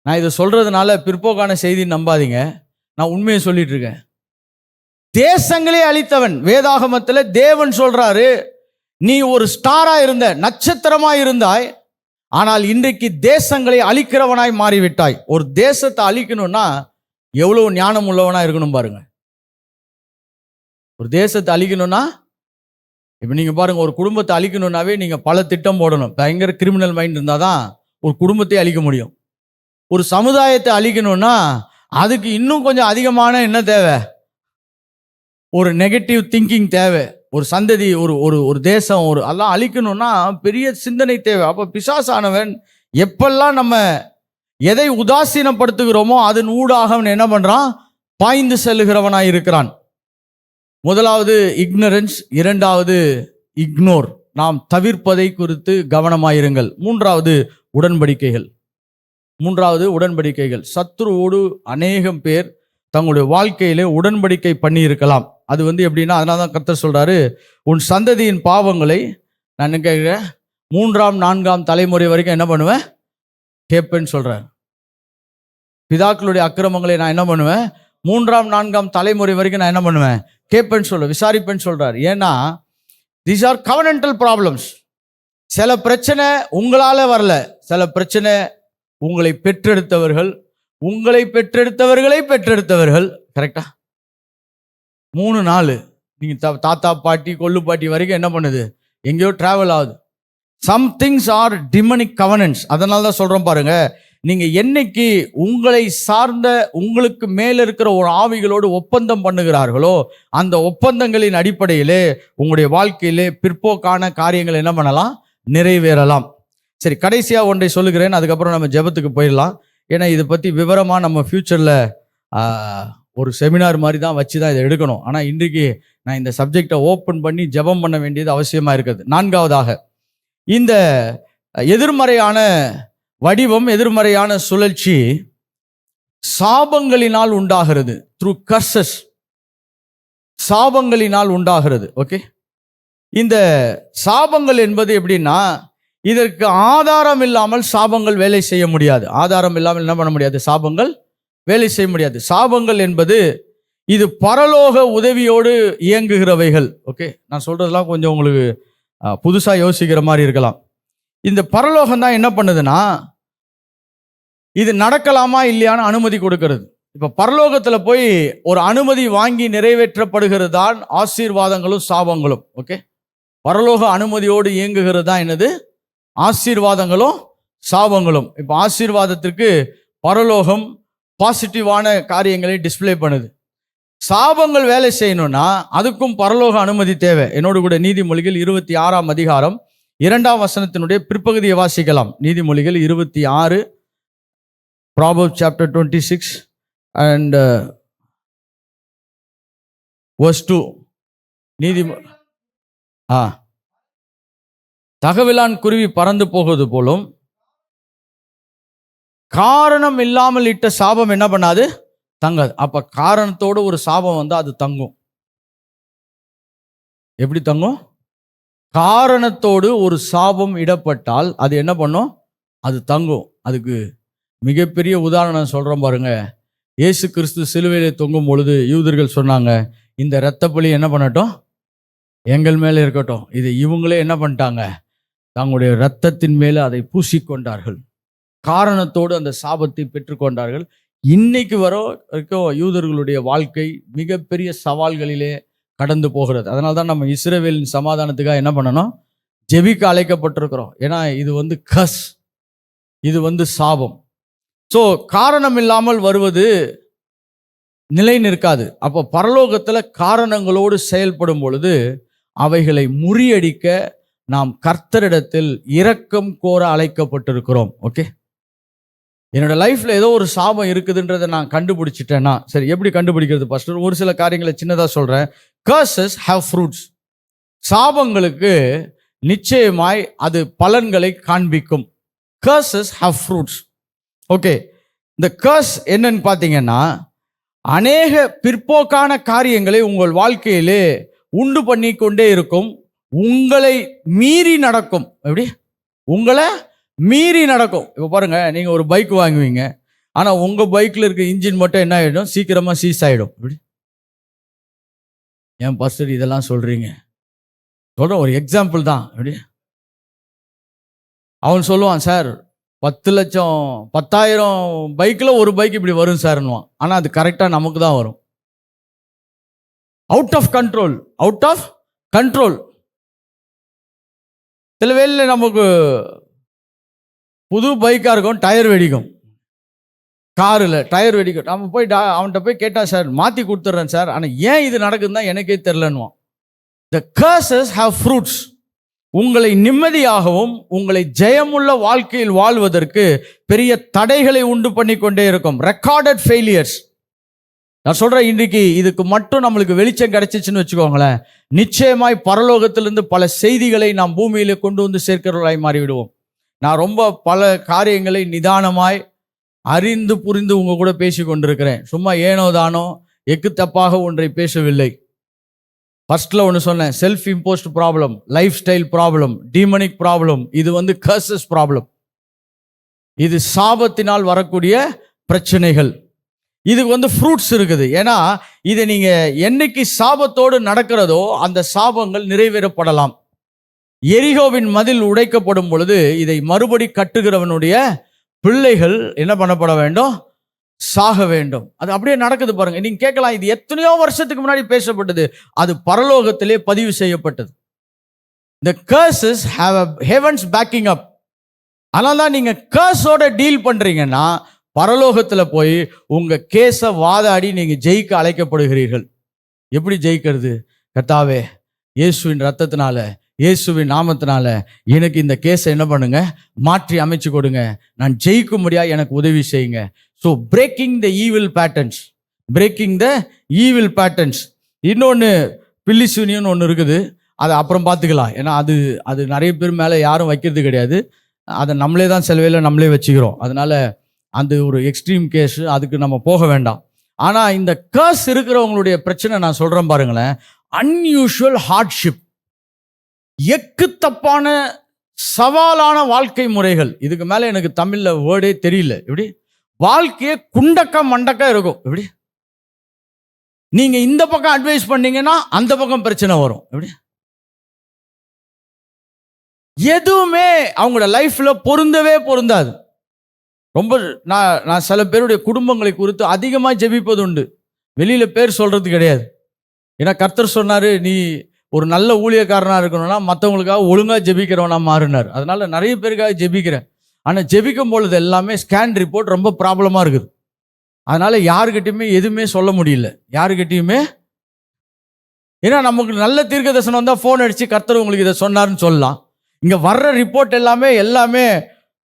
Speaker 1: நான் இதை சொல்றதுனால பிற்போக்கான செய்தி நம்பாதீங்க, நான் உண்மையை சொல்லிட்டு இருக்கேன். தேசங்களே அழித்தவன். வேதாகமத்தில் தேவன் சொல்றாரு, நீ ஒரு ஸ்டாரா இருந்த, நட்சத்திரமா இருந்தாய், ஆனால் இன்றைக்கு தேசங்களை அழிக்கிறவனாய் மாறிவிட்டாய். ஒரு தேசத்தை அழிக்கணும்னா எவ்வளவு ஞானம் உள்ளவனா இருக்கணும் பாருங்க. ஒரு தேசத்தை அழிக்கணும்னா, இப்போ நீங்கள் பாருங்கள், ஒரு குடும்பத்தை அழிக்கணும்னாவே நீங்கள் பல திட்டம் போடணும். பயங்கர கிரிமினல் மைண்ட் இருந்தால் தான் ஒரு குடும்பத்தை அழிக்க முடியும். ஒரு சமுதாயத்தை அழிக்கணும்னா அதுக்கு இன்னும் கொஞ்சம் அதிகமான என்ன தேவை? ஒரு நெகட்டிவ் திங்கிங் தேவை. ஒரு சந்ததி, ஒரு தேசம், எல்லாம் அழிக்கணும்னா பெரிய சிந்தனை தேவை. அப்போ பிசாசானவன் எப்பெல்லாம் நம்ம எதை உதாசீனப்படுத்துகிறோமோ அதன் ஊடாக அவன் என்ன பண்ணுறான்? பாய்ந்து செல்லுகிறவனாய் இருக்கிறான். முதலாவது இக்னரன்ஸ், இரண்டாவது இக்னோர். நாம் தவிர்ப்பதை குறித்து கவனமாயிருங்கள். மூன்றாவது உடன்படிக்கைகள். சத்துருவோடு அநேகம் பேர் தங்களுடைய வாழ்க்கையிலே உடன்படிக்கை பண்ணி இருக்கலாம். அது எப்படின்னா, அதனால தான் கர்த்தர் சொல்றாரு, உன் சந்ததியின் பாவங்களை நான் என்ன கேட்கிறேன், 3ஆம் 4ஆம் தலைமுறை வரைக்கும் என்ன பண்ணுவேன், கேட்பேன்னு சொல்றார். பிதாக்களுடைய அக்கிரமங்களை நான் என்ன பண்ணுவேன், 3ஆம் 4ஆம் தலைமுறை வரைக்கும் நான் என்ன பண்ணுவேன், கேட்பேன்னு சொல்றேன், விசாரிப்பேன்னு சொல்றார். ஏன்னா these are covenantal problems. சில பிரச்சனை உங்களால வரல, சில பிரச்சனை உங்களை பெற்றெடுத்தவர்கள், உங்களை பெற்றெடுத்தவர்கள். கரெக்டா? 3-4 நீங்க தாத்தா பாட்டி கொள்ளு பாட்டி வரைக்கும் என்ன பண்ணுது, எங்கேயோ டிராவல் ஆகுது. Some things are demonic covenants. அதனால தான் சொல்றோம் பாருங்க, நீங்க என்னைக்கு உங்களை சார்ந்த உங்களுக்கு மேல இருக்கிற ஒரு ஆவிகளோடு ஒப்பந்தம் பண்ணுகிறார்களோ, அந்த ஒப்பந்தங்களின் அடிப்படையிலே உங்களுடைய வாழ்க்கையிலே பிற்போக்கான காரியங்கள் என்ன பண்ணலாம், நிறைவேறலாம். சரி, கடைசியா ஒன்றை சொல்லுகிறேன், அதுக்கப்புறம் நம்ம ஜெபத்துக்கு போயிடலாம். ஏன்னா இதை பத்தி விவரமா நம்ம ஃபியூச்சர்ல ஒரு செமினார் மாதிரி தான் வச்சு தான் இதை எடுக்கணும். ஆனால் இன்றைக்கு நான் இந்த சப்ஜெக்டை ஓப்பன் பண்ணி ஜெபம் பண்ண வேண்டியது அவசியமாக இருக்குது. 4வதாக, இந்த எதிர்மறையான வடிவம், எதிர்மறையான சுழற்சி சாபங்களினால் உண்டாகிறது. த்ரூ கர்சஸ், சாபங்களினால் உண்டாகிறது. ஓகே, இந்த சாபங்கள் என்பது எப்படின்னா, இதற்கு ஆதாரம் இல்லாமல் சாபங்கள் வேலை செய்ய முடியாது. ஆதாரம் இல்லாமல் என்ன பண்ண முடியாது, சாபங்கள் வேலை செய்ய முடியாது. சாபங்கள் என்பது இது பரலோக உதவியோடு இயங்குகிறவைகள். ஓகே, நான் சொல்றதெல்லாம் கொஞ்சம் உங்களுக்கு புதுசா யோசிக்கிற மாதிரி இருக்கலாம். இந்த பரலோகம் தான் என்ன பண்ணுதுன்னா, இது நடக்கலாமா இல்லையான்னு அனுமதி கொடுக்கிறது. இப்ப பரலோகத்துல போய் ஒரு அனுமதி வாங்கி நிறைவேற்றப்படுகிறது தான் ஆசீர்வாதங்களும் சாபங்களும். ஓகே, பரலோக அனுமதியோடு இயங்குகிறது தான் என்னது, ஆசீர்வாதங்களும் சாபங்களும். இப்ப ஆசீர்வாதத்திற்கு பரலோகம் பாசிட்டிவான காரியங்களை டிஸ்பிளே பண்ணுது. சாபங்கள் வேலை செய்யணும்னா அதுக்கும் பரலோக அனுமதி தேவை. என்னோடு கூட நீதிமொழிகள் 26ஆம் அதிகாரம் 2ஆம் வசனத்தினுடைய பிற்பகுதியை வாசிக்கலாம். நீதிமொழிகள் 26, Proverbs chapter 26 and verse 2. தகவிலான் குருவி பறந்து போவது போலும், காரணம் இல்லாமல் இட்ட சாபம் என்ன பண்ணாது, தங்காது. அப்ப காரணத்தோடு ஒரு சாபம் வந்து அது தங்கும். எப்படி தங்கும்? காரணத்தோடு ஒரு சாபம் இடப்பட்டால் அது என்ன பண்ணும், அது தங்கும். அதுக்கு மிகப்பெரிய உதாரணம் சொல்றோம் பாருங்க. இயேசு கிறிஸ்து சிலுவையிலே தொங்கும் பொழுது யூதர்கள் சொன்னாங்க, இந்த இரத்தப்பழி என்ன பண்ணட்டும், எங்கள் மேலே இருக்கட்டும். இது இவங்களே என்ன பண்ணிட்டாங்க, தங்களுடைய இரத்தத்தின் மேலே அதை பூசிக்கொண்டார்கள். காரணத்தோடு அந்த சாபத்தை பெற்றுக்கொண்டார்கள். இன்னைக்கு வரைக்கும் யூதர்களுடைய வாழ்க்கை மிகப்பெரிய சவால்களிலே கடந்து போகிறது. அதனால தான் நம்ம இஸ்ரவேலின் சமாதானத்துக்காக என்ன பண்ணணும், ஜெபிக்க அழைக்கப்பட்டிருக்கிறோம். ஏன்னா இது கஸ், இது சாபம். ஸோ காரணம் இல்லாமல் வருவது நிலை நிற்காது. அப்போ பரலோகத்தில் காரணங்களோடு செயல்படும் பொழுது அவைகளை முறியடிக்க நாம் கர்த்தரிடத்தில் இரக்கம் கோர அழைக்கப்பட்டிருக்கிறோம். ஓகே, என்னோட லைஃப்ல ஏதோ ஒரு சாபம் இருக்குதுன்றதை நான் கண்டுபிடிச்சிட்டேன்னா, சரி, எப்படி கண்டுபிடிக்கிறது பாஸ்டர்? ஒரு சில காரியங்களை சின்னதாக சொல்றேன். Curses have fruits. சாபங்களுக்கு நிச்சயமாய் அது பலன்களை காண்பிக்கும். Curses have fruits. ஓகே, இந்த கர்ஸ் என்னன்னு பார்த்தீங்கன்னா, அநேக பிற்போக்கான காரியங்களை உங்கள் வாழ்க்கையிலே உண்டு பண்ணி கொண்டே இருக்கும். உங்களை மீறி நடக்கும். எப்படி? உங்களை மீறி நடக்கும். இப்போ பாருங்க, நீங்க ஒரு பைக் வாங்குவீங்க, ஆனா உங்க பைக்ல இருக்க இன்ஜின் மட்டும் என்ன ஆயிடும், சீக்கிரமா சீஸ் ஆயிடும். எப்படி? ஏன் பாஸ்டர் இதெல்லாம் சொல்றீங்க? சொல்ற ஒரு எக்ஸாம்பிள் தான். எப்படி? அவன் சொல்லுவான், சார் 10 லட்சம் 10,000 பைக்கில் ஒரு பைக் இப்படி வரும் சார்னுவான். ஆனால் அது கரெக்டாக நமக்கு தான் வரும். Out of control. சில வேளையில் நமக்கு புது பைக்காக இருக்கும், டயர் வெடிக்கும். காரில் டயர் வெடிக்கும். நம்ம போய் அவன்கிட்ட போய் கேட்டா, சார் மாற்றி கொடுத்துட்றேன் சார், ஆனால் ஏன் இது நடக்குதுன்னா எனக்கே தெரிலன்னுவான். The curses have fruits. உங்களை நிம்மதியாகவும் உங்களை ஜெயமுள்ள வாழ்க்கையில் வாழ்வதற்கு பெரிய தடைகளை உண்டு பண்ணி கொண்டே இருக்கும். Recorded failures. நான் சொல்றேன், இன்றைக்கு இதுக்கு மட்டும் நம்மளுக்கு வெளிச்சம் கிடைச்சிச்சுன்னு வச்சுக்கோங்களேன், நிச்சயமாய் பரலோகத்திலிருந்து பல செய்திகளை நாம் பூமியில கொண்டு வந்து சேர்க்கிறவர்களாய் மாறிவிடுவோம். நான் ரொம்ப பல காரியங்களை நிதானமாய் அறிந்து புரிந்து உங்க கூட பேசி கொண்டிருக்கிறேன். சும்மா ஏனோ தானோ எக்கு தப்பாக ஒன்றை பேசவில்லை. ஃபர்ஸ்ட்ல ஒன்று சொன்னேன், self imposed problem, life style problem, demonic problem. இது வந்து கர்சஸ் ப்ராப்ளம். இது சாபத்தினால் வரக்கூடிய பிரச்சனைகள். இதுக்கு வந்து ஃப்ரூட்ஸ் இருக்குது. ஏன்னா இதை நீங்க என்னைக்கு சாபத்தோடு நடக்கிறதோ அந்த சாபங்கள் நிறைவேறப்படலாம். எரிகோவின் மதில் உடைக்கப்படும் பொழுது இதை மறுபடி கட்டுகிறவனுடைய பிள்ளைகள் என்ன பண்ணப்பட வேண்டும்? சாக வேண்டும். அது அப்படியே நடக்குது பாருங்க. நீங்க கேட்கலாம், இது எத்தனையோ வருஷத்துக்கு முன்னாடி பேசப்பட்டது. அது பரலோகத்திலே பதிவு செய்யப்பட்டது. The curses have a heavens backing up. அதனால தான் நீங்க கர்ஸோட டீல் பண்றீங்கன்னா பரலோகத்துல போய் உங்க கேஸை வாதாடி நீங்க ஜெயிக்க அழைக்கப்படுகிறீர்கள். எப்படி ஜெயிக்கிறது? கர்த்தாவே, இயேசுவின் ரத்தத்தினால, இயேசுவின் நாமத்தினால எனக்கு இந்த கேஸை என்ன பண்ணுங்க, மாற்றி அமைச்சு கொடுங்க. நான் ஜெயிக்கும்படியா எனக்கு உதவி செய்யுங்க. So breaking the evil patterns, breaking the evil patterns. இன்னொன்று பில்லிசூனியன் ஒன்று இருக்குது. அதை அப்புறம் பார்த்துக்கலாம். ஏன்னா அது நிறைய பேர் மேலே யாரும் வைக்கிறது கிடையாது. அதை நம்மளே தான் செலவையில் நம்மளே வச்சுக்கிறோம். அதனால அந்த ஒரு எக்ஸ்ட்ரீம் கேஸ், அதுக்கு நம்ம போக வேண்டாம். ஆனால் இந்த கர்ஸ் இருக்கிறவங்களுடைய பிரச்சனை நான் சொல்கிறேன் பாருங்களேன். அன்யூஷுவல் ஹார்ட்ஷிப், எக்கு தப்பான சவாலான வாழ்க்கை முறைகள். இதுக்கு மேலே எனக்கு தமிழில் வேர்டே தெரியல. எப்படி வாழ்க்கையே குண்டக்க மண்டக்க இருக்கும். எப்படி நீங்க இந்த பக்கம் அட்வைஸ் பண்ணீங்கன்னா அந்த பக்கம் பிரச்சனை வரும். எப்படி எதுவுமே அவங்களோட லைஃப்ல பொருந்தவே பொருந்தாது. ரொம்ப நான் சில பேருடைய குடும்பங்களை குறித்து அதிகமாக ஜெபிப்பது உண்டு. வெளியில பேர் சொல்றது கிடையாது. ஏன்னா கர்த்தர் சொன்னாரு, நீ ஒரு நல்ல ஊழியக்காரனா இருக்கணும்னா மற்றவங்களுக்காக ஒழுங்கா ஜெபிக்கிறவனா மாறினார். அதனால நிறைய பேருக்காக ஜெபிக்கிறேன். ஆனால் ஜெபிக்கும் பொழுது எல்லாமே ஸ்கேன் ரிப்போர்ட் ரொம்ப ப்ராப்ளமாக இருக்குது. அதனால யாருக்கிட்டையுமே எதுவுமே சொல்ல முடியல, யாருக்கிட்டையுமே. ஏன்னா நமக்கு நல்ல தீர்க்க தரிசனம் வந்தால் ஃபோன் அடித்து கர்த்தர் உங்களுக்கு இதை சொன்னார்னு சொல்லலாம். இங்கே வர்ற ரிப்போர்ட் எல்லாமே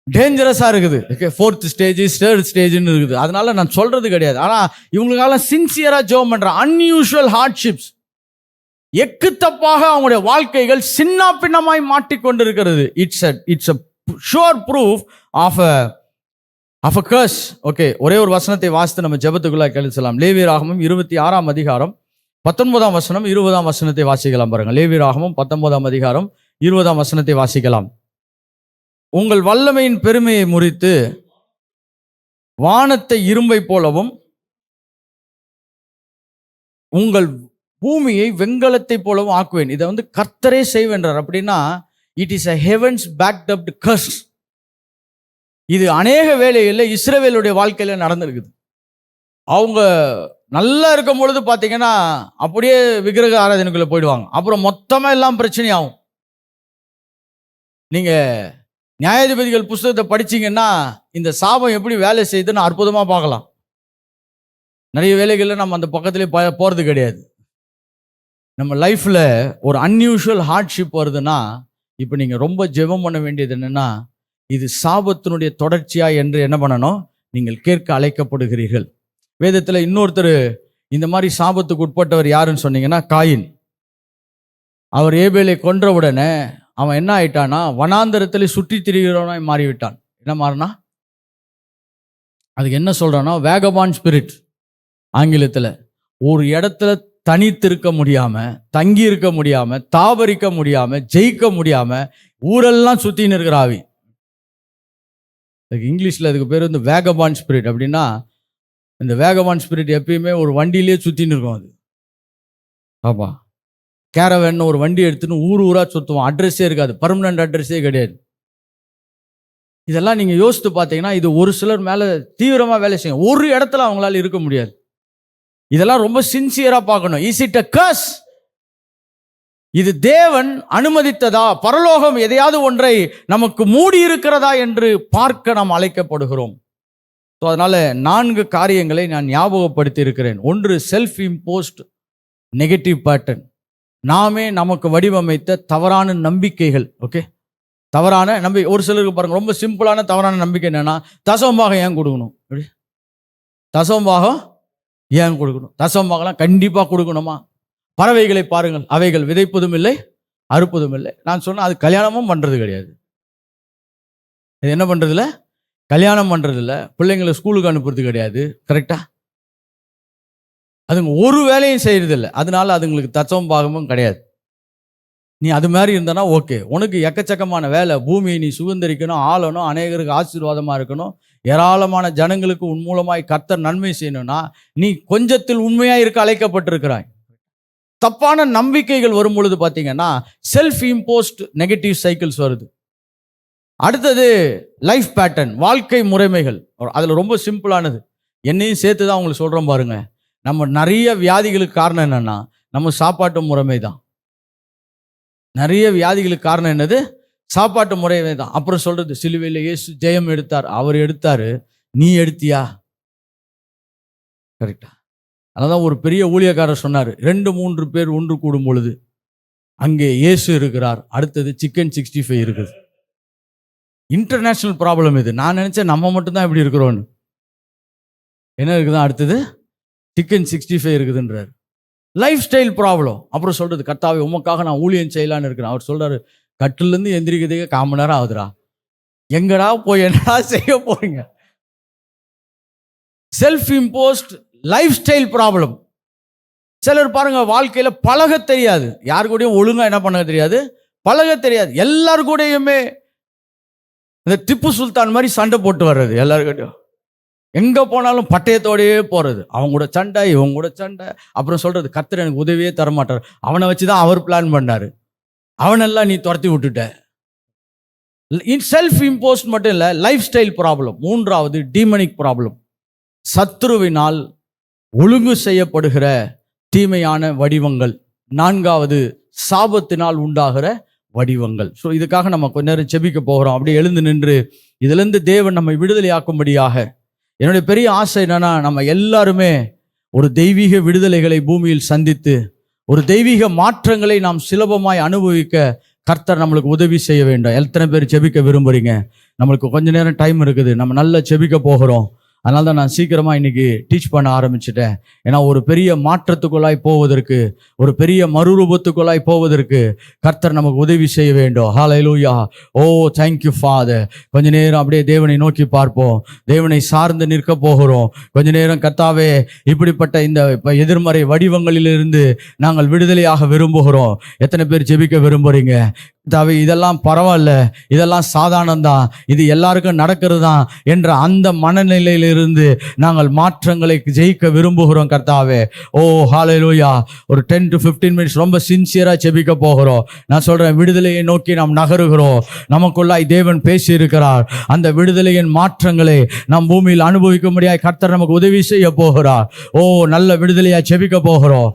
Speaker 1: டேஞ்சரஸாக இருக்குது. ஓகே, 4th ஸ்டேஜ் 3rd ஸ்டேஜ்னு இருக்குது. அதனால நான் சொல்றது கிடையாது. ஆனால் இவங்களுக்காக சின்சியராக ஜெபம் பண்ணுறேன். அன்யூஷுவல் ஹார்ட்ஷிப்ஸ், எக்கு தப்பாக அவங்களுடைய வாழ்க்கைகள் சின்ன பின்னமாய் மாட்டிக்கொண்டிருக்கிறது. It's a sure proof of a curse. Okay, ஒரே ஒரு வசனத்தை வாசித்து நம்ம ஜெபத்துக்குள்ள கழிச்சலாம். லேவியராகமம் 26ஆம் அதிகாரம் 19ஆம் வசனம் 20ஆம் வசனத்தை வாசிக்கலாம் பாருங்க. லேவியராகமம் 19ஆம் அதிகாரம் 20ஆம் வசனத்தை வாசிக்கலாம். உங்கள் வல்லமையின் பெருமையை முறித்து வானத்தை இரும்பை போலவும் உங்கள் பூமியை வெண்கலத்தை போலவும் ஆக்குவேன். இதை வந்து கர்த்தரே செய்வென்றார். அப்படின்னா it is a heavens backed up curse. இது அநேக வேளைகளில் இஸ்ரவேலுடைய வாழ்க்கையில நடந்திருக்குது. அவங்க நல்லா இருக்கும் பொழுது பார்த்தீங்கன்னா அப்படியே விக்கிரக ஆராதனைக்குள்ள போயிடுவாங்க. அப்புறம் மொத்தமா எல்லாம் பிரச்சனையாகும். நீங்க நியாயாதிபதிகள் புஸ்தகத்தை படிச்சீங்கன்னா இந்த சாபம் எப்படி வேலை செய்யுதுன்னு அற்புதமா பார்க்கலாம். நிறைய வேலைகளில் நம்ம அந்த பக்கத்திலே போறது கிடையாது. நம்ம லைஃப்ல ஒரு அன்யூஷுவல் ஹார்ட்ஷிப் வருதுன்னா, இப்போ நீங்க ரொம்ப ஜெபம் பண்ண வேண்டியது என்னன்னா, இது சாபத்தினுடைய தொடர்ச்சியா என்று என்ன பண்ணணும்? நீங்கள் கேட்க அழைக்கப்படுகிறீர்கள். வேதத்தில் இன்னொருத்தர் இந்த மாதிரி சாபத்துக்கு உட்பட்டவர் யாருன்னு சொன்னீங்கன்னா காயின். அவர் ஏபேலை கொன்ற உடனே அவன் என்ன ஆயிட்டானா, வனாந்தரத்தில் சுற்றி திரிகிறவனாய் மாறிவிட்டான். என்ன மாறினா, அதுக்கு என்ன சொல்றான்னா வேகபான் ஸ்பிரிட். ஆங்கிலத்தில் ஒரு இடத்துல தனித்திருக்க முடியாம, தங்கி இருக்க முடியாம, தாபரிக்க முடியாம, ஜெயிக்க முடியாம ஊரெல்லாம் சுத்தின்னு இருக்கிற ஆவி. இங்கிலீஷ்ல அதுக்கு பேர் வந்து வேகபான் ஸ்பிரிட். அப்படின்னா இந்த வேகபான் ஸ்பிரிட் எப்பயுமே ஒரு வண்டியிலே சுத்தின்னு இருக்கும். அது ஆமா, கேரவேன் ஒரு வண்டி எடுத்துன்னு ஊரா சுத்துவோம். அட்ரஸே இருக்காது, பர்மனன்ட் அட்ரஸே கிடையாது. இதெல்லாம் நீங்க யோசித்து பார்த்தீங்கன்னா இது ஒரு சிலர் மேல தீவிரமா வேலை செய்யும். ஒரு இடத்துல அவங்களால இருக்க முடியாது. இதெல்லாம் ரொம்ப சின்சியரா பார்க்கணும். Is it a curse? இது தேவன் அனுமதித்ததா? பரலோகம் எதையாவது ஒன்றை நமக்கு மூடி இருக்கிறதா என்று பார்க்க நாம் அழைக்கப்படுகிறோம். ஸோ அதனால 4 காரியங்களை நான் ஞாபகப்படுத்தி இருக்கிறேன். ஒன்று, செல்ஃப் இம்போஸ்ட் நெகட்டிவ் பேட்டர்ன், நாமே நமக்கு வடிவமைத்த தவறான நம்பிக்கைகள். ஓகே, தவறான நம்பிக்கை. ஒரு சிலருக்கு பாருங்க, ரொம்ப சிம்பிளான தவறான நம்பிக்கை என்னன்னா, தசமபாகம் ஏன் கொடுக்கணும்? தசமபாகம் ஏன் கொடுக்கணும்? தசமபாகம்லாம் கண்டிப்பாக கொடுக்கணுமா? பறவைகளை பாருங்கள், அவைகள் விதைப்பதும் இல்லை, அறுப்பதும் இல்லை. நான் சொன்னேன், அது கல்யாணமும் பண்ணுறது கிடையாது. இது என்ன பண்ணுறதில்ல? கல்யாணம் பண்ணுறதில்ல, பிள்ளைங்களை ஸ்கூலுக்கு அனுப்புறது கிடையாது. கரெக்டா? அதுங்க ஒரு வேலையும் செய்யறதில்லை, அதனால அதுங்களுக்கு தசமபாகமும் கிடையாது. நீ அது மாதிரி இருந்தனா ஓகே. உனக்கு எக்கச்சக்கமான வேலை, பூமியை நீ சுதந்திரிக்கணும், ஆளணும், அநேகருக்கு ஆசீர்வாதமாக இருக்கணும், ஏராளமான ஜனங்களுக்கு உன் மூலமாய் கர்த்தர் நன்மை செய்யணும்னா நீ கொஞ்சத்தில் உண்மையாக இருக்க அழைக்கப்பட்டிருக்கிறாய். தப்பான நம்பிக்கைகள் வரும் பொழுது பார்த்தீங்கன்னா செல்ஃப் இம்போஸ்ட் நெகட்டிவ் சைக்கிள்ஸ் வருது. அடுத்தது லைஃப் பேட்டர்ன், வாழ்க்கை முறைமைகள். அதில் ரொம்ப சிம்பிளானது, என்னையும் சேர்த்து தான் உங்களுக்கு சொல்கிறோம் பாருங்க. நம்ம நிறைய வியாதிகளுக்கு காரணம் என்னன்னா நம்ம சாப்பாட்டு முறைமை தான். நிறைய வியாதிகளுக்கு காரணம் என்னது? சாப்பாட்டு முறைமை தான். அப்புறம் சொல்றது, சிலுவையில் இயேசு ஜெயம் எடுத்தார், அவர் எடுத்தாரு, நீ எடுத்தியா? கரெக்டா? அதான் ஒரு பெரிய ஊழியக்காரர் சொன்னார், 2-3 பேர் ஒன்று கூடும் பொழுது அங்கே இயேசு இருக்கிறார், அடுத்தது சிக்கன் 65 இருக்குது. இன்டர்நேஷனல் ப்ராப்ளம் இது. நான் நினைச்சேன் நம்ம மட்டும்தான் இப்படி இருக்கிறோன்னு. என்ன இருக்குதான்? அடுத்தது சிக்கன் 65 இருக்குதுன்றார். Lifestyle problem. அப்புறம் சொல்றது, கர்த்தாவே உமக்காக நான் ஊழியம் செய்யலான்னு இருக்கிறேன். அவர் சொல்றாரு, கட்டிலேருந்து எந்திரிக்கிறதுக்கு 1/4 மணி நேரம் ஆகுதுடா, எங்கடா போய் என்னடா செய்ய போறீங்க? Self imposed life style problem. சிலர் பாருங்க, வாழ்க்கையில பழக தெரியாது, யாரு கூடயும் ஒழுங்கா என்ன பண்ண தெரியாது, பழக தெரியாது. எல்லாரு கூடயுமே இந்த திப்பு சுல்தான் மாதிரி சண்டை போட்டு வர்றது, எல்லாருக்கிட்டையும் எங்க போனாலும் பட்டயத்தோடையே போறது, அவங்க கூட சண்டை, இவங்க கூட சண்டை. அப்புறம் சொல்றது, கர்த்தர் எனக்கு உதவியே தரமாட்டார், அவனை வச்சுதான் அவர் பிளான் பண்ணாரு, அவனெல்லாம் நீ துரத்தி விட்டுட்ட. செல்ஃப் இம்போஸ்ட் மட்டும் இல்ல, லைஃப் ஸ்டைல் ப்ராப்ளம். 3வது டீமனிக் ப்ராப்ளம், சத்துருவினால் ஒழுங்கு செய்யப்படுகிற தீமையான வடிவங்கள். 4வது சாபத்தினால் உண்டாகிற வடிவங்கள். ஸோ இதுக்காக நம்ம கொஞ்ச நேரம் செபிக்க போகிறோம். அப்படியே எழுந்து நின்று இதிலிருந்து தேவன் நம்மை விடுதலையாக்கும்படியாக. என்னுடைய பெரிய ஆசை என்னன்னா, நம்ம எல்லாருமே ஒரு தெய்வீக விடுதலைகளை பூமியில் சந்தித்து ஒரு தெய்வீக மாற்றங்களை நாம் சுலபமாய் அனுபவிக்க கர்த்தர் நம்மளுக்கு உதவி செய்ய வேண்டும். எத்தனை பேர் செபிக்க விரும்புறீங்க? நம்மளுக்கு கொஞ்ச நேரம் டைம் இருக்குது, நம்ம நல்லா செபிக்க போகிறோம். அதனால தான் நான் சீக்கிரமாக இன்னைக்கு டீச் பண்ண ஆரம்பிச்சிட்டேன். ஏன்னா ஒரு பெரிய மாற்றத்துக்குள்ளாய் போவதற்கு, ஒரு பெரிய மறுரூபத்துக்குள்ளாய் போவதற்கு கர்த்தர் நமக்கு உதவி செய்ய வேண்டும். ஹல்லேலூயா. ஓ தேங்க்யூ ஃபாதர். கொஞ்ச நேரம் அப்படியே தேவனை நோக்கி பார்ப்போம், தேவனை சார்ந்து நிற்க போகிறோம். கொஞ்ச நேரம், கர்த்தாவே இப்படிப்பட்ட இந்த எதிர்மறை வடிவங்களிலிருந்து நாங்கள் விடுதலையாக விரும்புகிறோம். எத்தனை பேர் ஜெபிக்க விரும்புறீங்க? கர்த்தாவே இதெல்லாம் பரவாயில்ல, இதெல்லாம் சாதாரணம்தான், இது எல்லாருக்கும் நடக்கிறது தான் என்ற அந்த மனநிலையிலிருந்து நாங்கள் மாற்றங்களை ஜெயிக்க விரும்புகிறோம் கர்த்தாவே. ஓ ஹல்லேலூயா. ஒரு 10 to 15 மினிட்ஸ் ரொம்ப சின்சியரா ஜெபிக்க போகிறோம். நான் சொல்றேன், விடுதலையை நோக்கி நாம் நகருகிறோம். நமக்குள்ளாய் தேவன் பேசி இருக்கிறார். அந்த விடுதலையின் மாற்றங்களை நாம் பூமியில் அனுபவிக்க முடியாது, கர்த்தர் நமக்கு உதவி செய்ய போகிறார். ஓ நல்ல விடுதலையா ஜெபிக்க போகிறோம்.